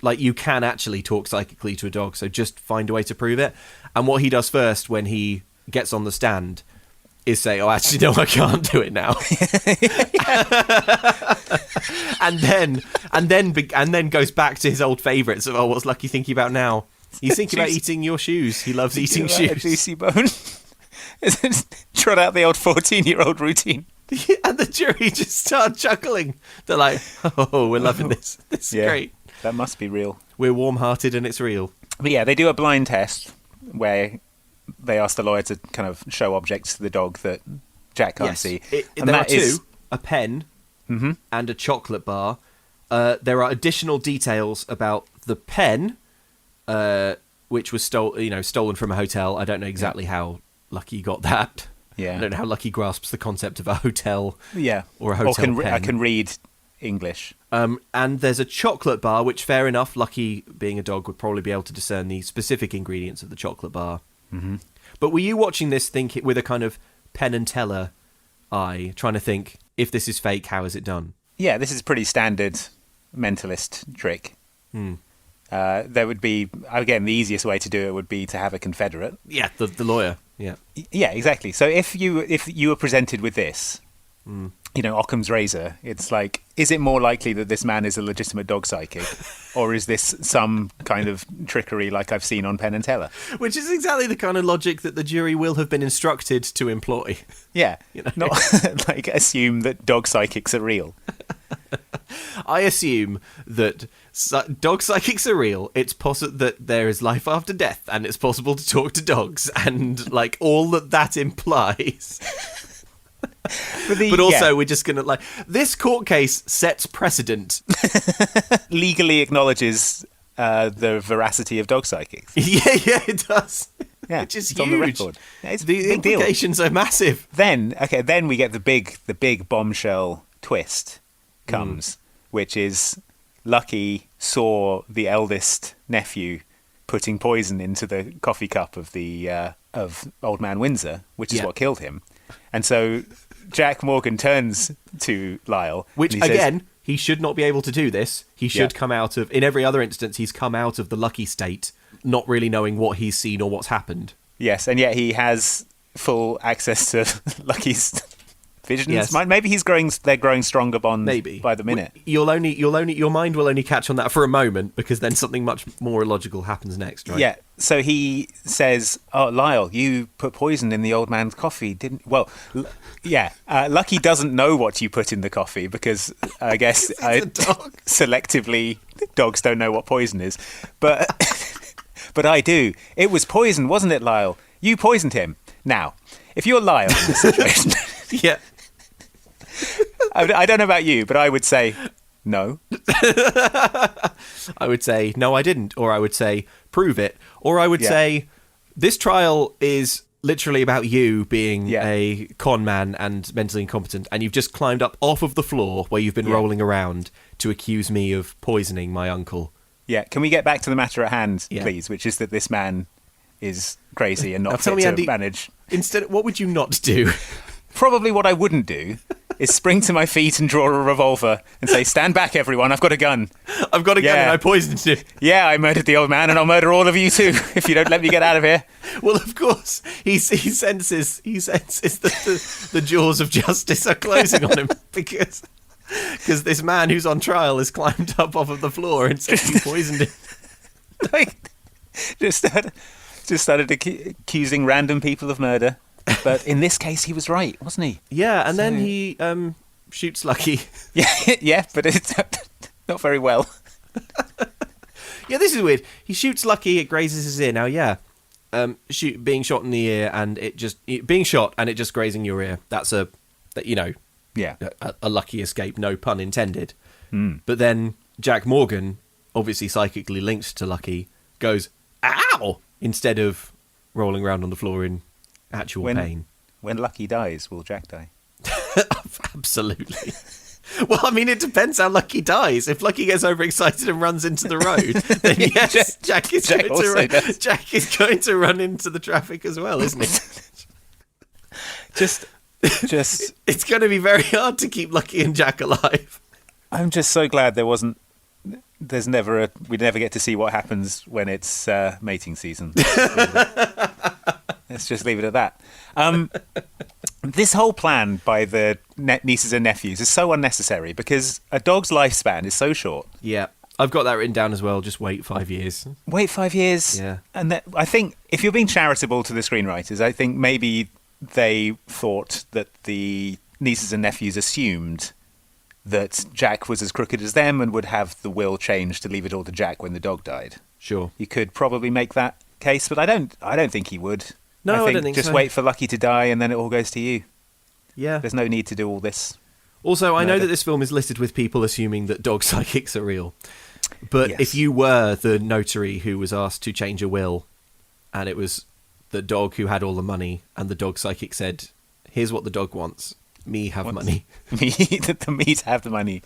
Like you can actually talk psychically to a dog, so just find a way to prove it. And what he does first when he gets on the stand is say, oh, actually, no, I can't do it now. and then goes back to his old favourites of, oh, what's Lucky thinking about now? He's thinking about eating your shoes. He loves eating shoes. A juicy bone. Trot out the old 14-year-old routine. And the jury just start chuckling. They're like, oh, we're loving this. This is great. That must be real. We're warm-hearted and it's real. But yeah, they do a blind test where they ask the lawyer to kind of show objects to the dog that Jack can't see. There are two, a pen and a chocolate bar. There are additional details about the pen, which was stolen from a hotel. I don't know exactly how Lucky got that. Yeah. I don't know how Lucky grasps the concept of a hotel. Yeah. Or a hotel pen. I can read English. And there's a chocolate bar, which, fair enough, Lucky, being a dog, would probably be able to discern the specific ingredients of the chocolate bar. Mm-hmm. But were you watching this with a kind of Penn and Teller eye, trying to think, if this is fake, how is it done? Yeah, this is a pretty standard mentalist trick. There would be, again, the easiest way to do it would be to have a confederate. Yeah, the lawyer. Yeah. Yeah, exactly. So if you were presented with this, Occam's razor, it's like, is it more likely that this man is a legitimate dog psychic, or is this some kind of trickery like I've seen on Penn and Teller? Which is exactly the kind of logic that the jury will have been instructed to employ. Yeah, not like assume that dog psychics are real. I assume that dog psychics are real. It's possible that there is life after death, and it's possible to talk to dogs, and like all that implies. But also, we're just going to this court case sets precedent. Legally acknowledges the veracity of dog psychics. Yeah, it does. Yeah, which is it's huge. on the record. Yeah, it's the implications are massive. Then we get the big bombshell twist comes, which is Lucky saw the eldest nephew putting poison into the coffee cup of of Old Man Windsor, which is what killed him. And so Jack Morgan turns to Lyle. Which, again, he should not be able to do this. He should come out of... In every other instance, he's come out of the Lucky state, not really knowing what he's seen or what's happened. Yes, and yet he has full access to Lucky's visions. Yes. Maybe they're growing stronger bonds by the minute. Your mind will only catch on that for a moment, because then something much more illogical happens next, right? Yeah. So he says, "Oh, Lyle, you put poison in the old man's coffee, didn't?" Well, Lucky doesn't know what you put in the coffee, because I guess selectively dogs don't know what poison is, but but I do. It was poison, wasn't it, Lyle? You poisoned him. Now, if you're Lyle in this situation, yeah. I don't know about you, but I would say, No. I would say, no, I didn't. Or I would say, prove it. Or I would Yeah. say, this trial is literally about you being Yeah. a con man and mentally incompetent, and you've just climbed up off of the floor where you've been Yeah. rolling around to accuse me of poisoning my uncle. Yeah. Can we get back to the matter at hand, Yeah. please? Which is that this man is crazy and Now not tell fit me, to Andy- manage. Instead, what would you not do? Probably what I wouldn't do is spring to my feet and draw a revolver and say, "Stand back, everyone! I've got a gun." I've got a gun Yeah. and I poisoned you. Yeah, I murdered the old man, and I'll murder all of you too if you don't let me get out of here. Well, of course, he senses that the jaws of justice are closing on him because this man who's on trial has climbed up off of the floor and said you poisoned him. Like, just started accusing random people of murder. But in this case, he was right, wasn't he? Yeah, and then he shoots Lucky. Yeah, yeah, but it's not very well. Yeah, this is weird. He shoots Lucky, it grazes his ear. Now, yeah, being shot in the ear and being shot and it just grazing your ear. That's Yeah. a lucky escape, no pun intended. But then Jack Morgan, obviously psychically linked to Lucky, goes ow instead of rolling around on the floor in actual pain. When Lucky dies, will Jack die? Absolutely. Well, I mean, it depends how Lucky dies. If Lucky gets overexcited and runs into the road, then yes, Jack is going to run into the traffic as well, isn't he? Just It's going to be very hard to keep Lucky and Jack alive. I'm just so glad we never get to see what happens when it's mating season. Let's just leave it at that. This whole plan by the nieces and nephews is so unnecessary because a dog's lifespan is so short. Yeah, I've got that written down as well. Just wait 5 years. Wait 5 years. Yeah. And I think if you're being charitable to the screenwriters, I think maybe they thought that the nieces and nephews assumed that Jack was as crooked as them and would have the will changed to leave it all to Jack when the dog died. Sure. You could probably make that case, but I don't think he would. No, I don't think just so. wait for Lucky to die and then it all goes to you. Yeah. There's no need to do all this. Also, I know murder. that this film is littered with people assuming that dog psychics are real. But Yes. if you were the notary who was asked to change a will, and it was the dog who had all the money, and the dog psychic said, "Here's what the dog wants. Me have money." me to have the money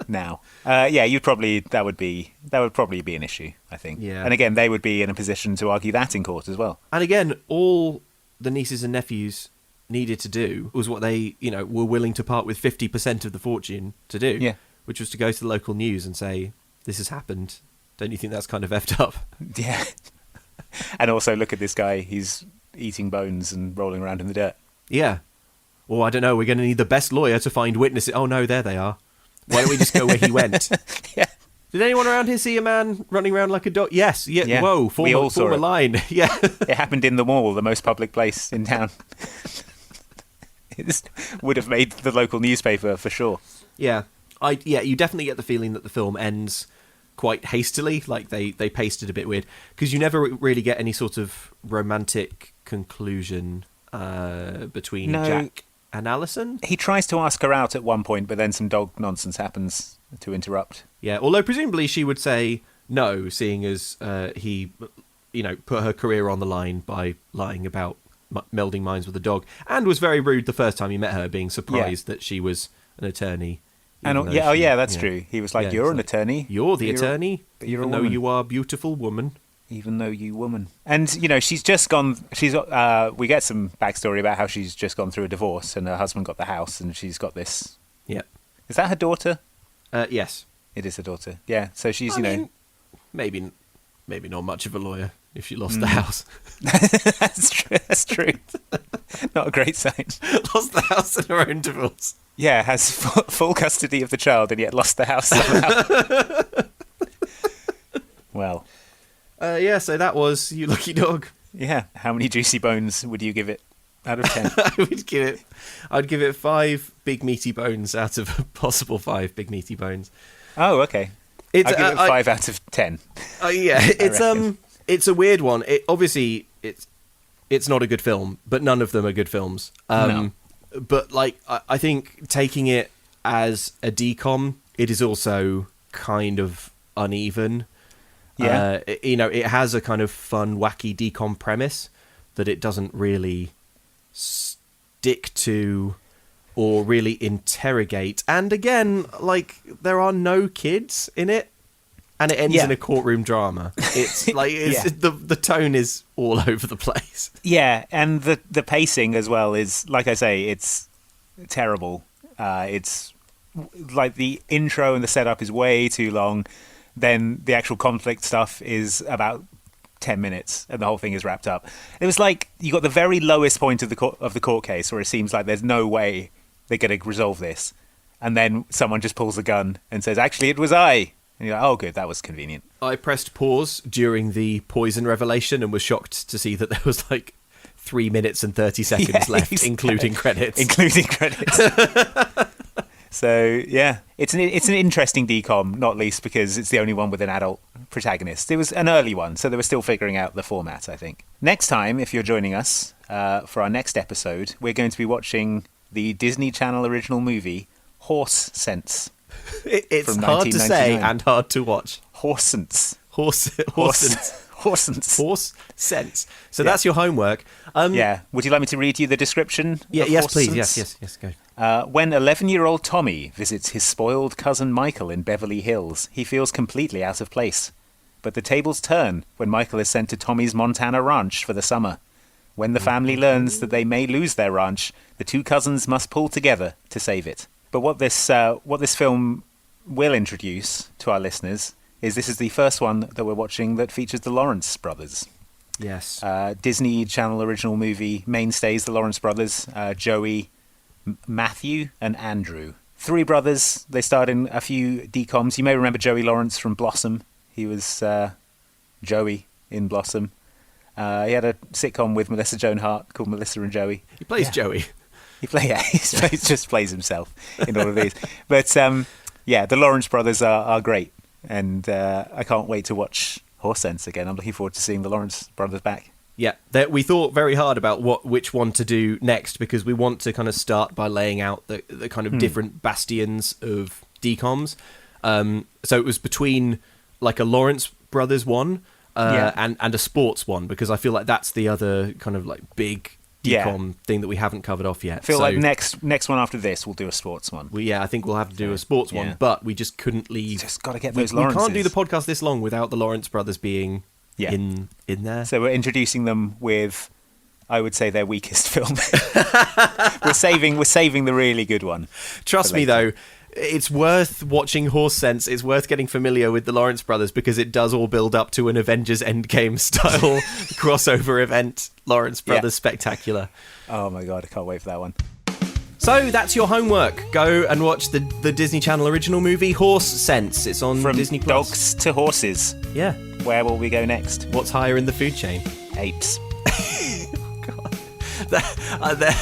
now. Yeah, that would probably be an issue, I think. Yeah. And again, they would be in a position to argue that in court as well. And again, all the nieces and nephews needed to do was what they, were willing to part with 50% of the fortune to do. Yeah. Which was to go to the local news and say, "This has happened. Don't you think that's kind of effed up?" Yeah. And also look at this guy, he's eating bones and rolling around in the dirt. Yeah. Well, I don't know, we're going to need the best lawyer to find witnesses. Oh no, there they are. Why don't we just go where he went? Yeah. Did anyone around here see a man running around like a dog? Yes. Yeah. Yeah. Whoa. We all saw form a it. line. Yeah. It happened in the mall, the most public place in town. It would have made the local newspaper for sure. Yeah. You definitely get the feeling that the film ends quite hastily, like they paced it a bit weird, because you never really get any sort of romantic conclusion between Jack and Alison. He tries to ask her out at one point, but then some dog nonsense happens to interrupt. Yeah, although presumably she would say no, seeing as he, put her career on the line by lying about melding minds with a dog, and was very rude the first time he met her, being surprised that she was an attorney. And that's true. He was like, "You're an attorney. You're the attorney, you're even a though woman. you are a beautiful woman." Even though you woman." And she's just gone. We get some backstory about how she's just gone through a divorce, and her husband got the house, and she's got this. Yeah. Is that her daughter? Yes. It is her daughter. Yeah. So she's I mean, maybe not much of a lawyer if she lost the house. That's true. That's true. Not a great sign. Lost the house in her own divorce. Yeah, has full custody of the child and yet lost the house somehow. Well. So that was You Lucky Dog. Yeah. How many juicy bones would you give it out of 10? I'd give it 5 big meaty bones out of a possible 5 big meaty bones. Oh, okay. I'll give it 5 out of 10. Yeah, it's a weird one. Obviously it's not a good film, but none of them are good films. No. But I think taking it as a decom it is also kind of uneven. Yeah. It has a kind of fun, wacky decom premise that it doesn't really stick to or really interrogate. And again, like, there are no kids in it, and it ends Yeah. in a courtroom drama. It's like the tone is all over the place. Yeah, and the pacing as well is, like I say, it's terrible. It's like the intro and the setup is way too long. Then the actual conflict stuff is about 10 minutes, and the whole thing is wrapped up. It was like you got the very lowest point of the court case, where it seems like there's no way they're going to resolve this, and then someone just pulls a gun and says, "Actually, it was I." And you're like, "Oh, good, that was convenient." I pressed pause during the poison revelation and was shocked to see that there was like 3 minutes and 30 seconds left, including credits. Including credits. So yeah, it's an interesting decom, not least because it's the only one with an adult protagonist. It was an early one, so they were still figuring out the format, I think. Next time, if you're joining us for our next episode, we're going to be watching the Disney Channel original movie Horse Sense. It's from hard to say 1999. and hard to watch. Horse Sense. Horse sense. So that's your homework. Yeah. Would you like me to read you the description? Of Yes, Horse please. Sense? Yes, go. When 11-year-old Tommy visits his spoiled cousin Michael in Beverly Hills, he feels completely out of place. But the tables turn when Michael is sent to Tommy's Montana ranch for the summer. When the family learns that they may lose their ranch, the two cousins must pull together to save it. But what this film will introduce to our listeners is this is the first one that we're watching that features the Lawrence brothers. Yes. Disney Channel original movie mainstays, the Lawrence brothers, Joey, Matthew, and Andrew. Three brothers. They starred in a few decoms. You may remember Joey Lawrence from Blossom. He was Joey in Blossom. He had a sitcom with Melissa Joan Hart called Melissa and Joey. He plays Joey. He just plays himself in all of these. But the Lawrence brothers are great, and I can't wait to watch Horse Sense again. I'm looking forward to seeing the Lawrence brothers back. Yeah, we thought very hard about which one to do next, because we want to kind of start by laying out the kind of different bastions of decoms. So it was between like a Lawrence brothers one and a sports one, because I feel like that's the other kind of like big decom thing that we haven't covered off yet. I feel like next one after this we'll do a sports one. I think we'll have to do a sports one, but we just couldn't leave. Just got to get those Lawrences. We can't do the podcast this long without the Lawrence brothers being in there. So we're introducing them with, I would say, their weakest film. we're saving the really good one. Trust me though, it's worth watching Horse Sense. It's worth getting familiar with the Lawrence brothers, because it does all build up to an Avengers Endgame style crossover event. Lawrence Brothers Spectacular. Oh my god, I can't wait for that one. So that's your homework. Go and watch the Disney Channel original movie Horse Sense. It's on From Disney+. dogs to horses. Yeah. Where will we go next? What's higher in the food chain? Apes. Are there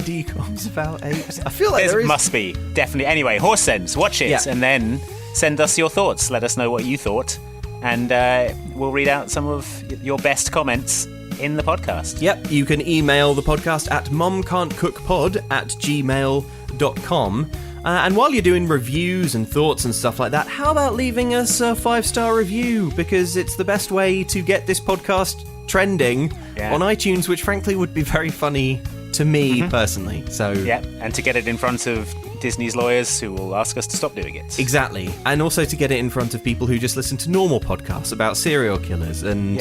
decoms about apes? I feel like there is. Must be, definitely. Anyway, Horse Sense, watch it, and then send us your thoughts. Let us know what you thought, and we'll read out some of your best comments in the podcast. Yep, you can email the podcast at momcan'tcookpod@gmail.com. And while you're doing reviews and thoughts and stuff like that, how about leaving us a 5-star review? Because it's the best way to get this podcast trending on iTunes, which frankly would be very funny to me personally. So and to get it in front of Disney's lawyers, who will ask us to stop doing it. Exactly. And also to get it in front of people who just listen to normal podcasts about serial killers and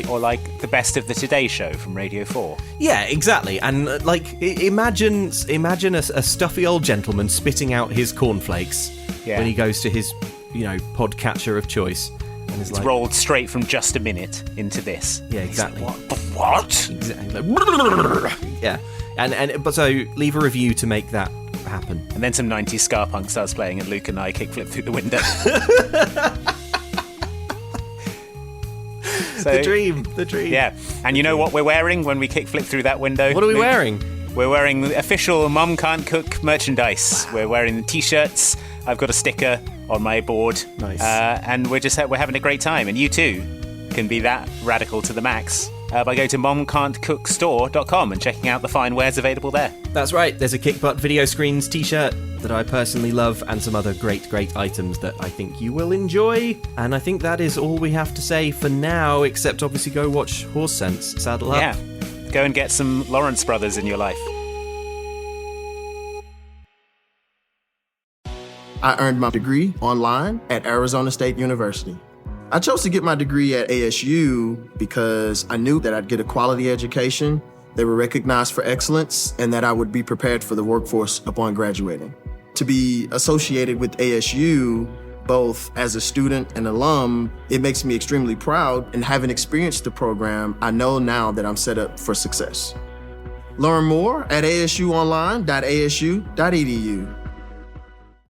or like the Best of the Today Show from Radio 4. Yeah, exactly. And imagine a stuffy old gentleman spitting out his cornflakes when he goes to his podcatcher of choice. And it's rolled straight from Just a Minute into this. Yeah, exactly. What? Exactly. Yeah. But so leave a review to make that happen. And then some 90s ska punk starts playing, and Luke and I kickflip through the window. The dream. Yeah. And you know what we're wearing when we kickflip through that window? What are we wearing? We're wearing the official Mum Can't Cook merchandise. We're wearing the t-shirts. I've got a sticker on my board. Nice. And we're having a great time. And you too can be that radical to the max by going to momcan'tcookstore.com and checking out the fine wares available there. That's right, there's a Kick Butt Video Screens t-shirt that I personally love and some other great items that I think you will enjoy. And I think that is all we have to say for now, except obviously go watch Horse Sense. Saddle up. Yeah, go and get some Lawrence brothers in your life. I earned my degree online at Arizona State University. I chose to get my degree at ASU because I knew that I'd get a quality education, they were recognized for excellence, and that I would be prepared for the workforce upon graduating. To be associated with ASU, both as a student and alum, it makes me extremely proud, and having experienced the program, I know now that I'm set up for success. Learn more at asuonline.asu.edu.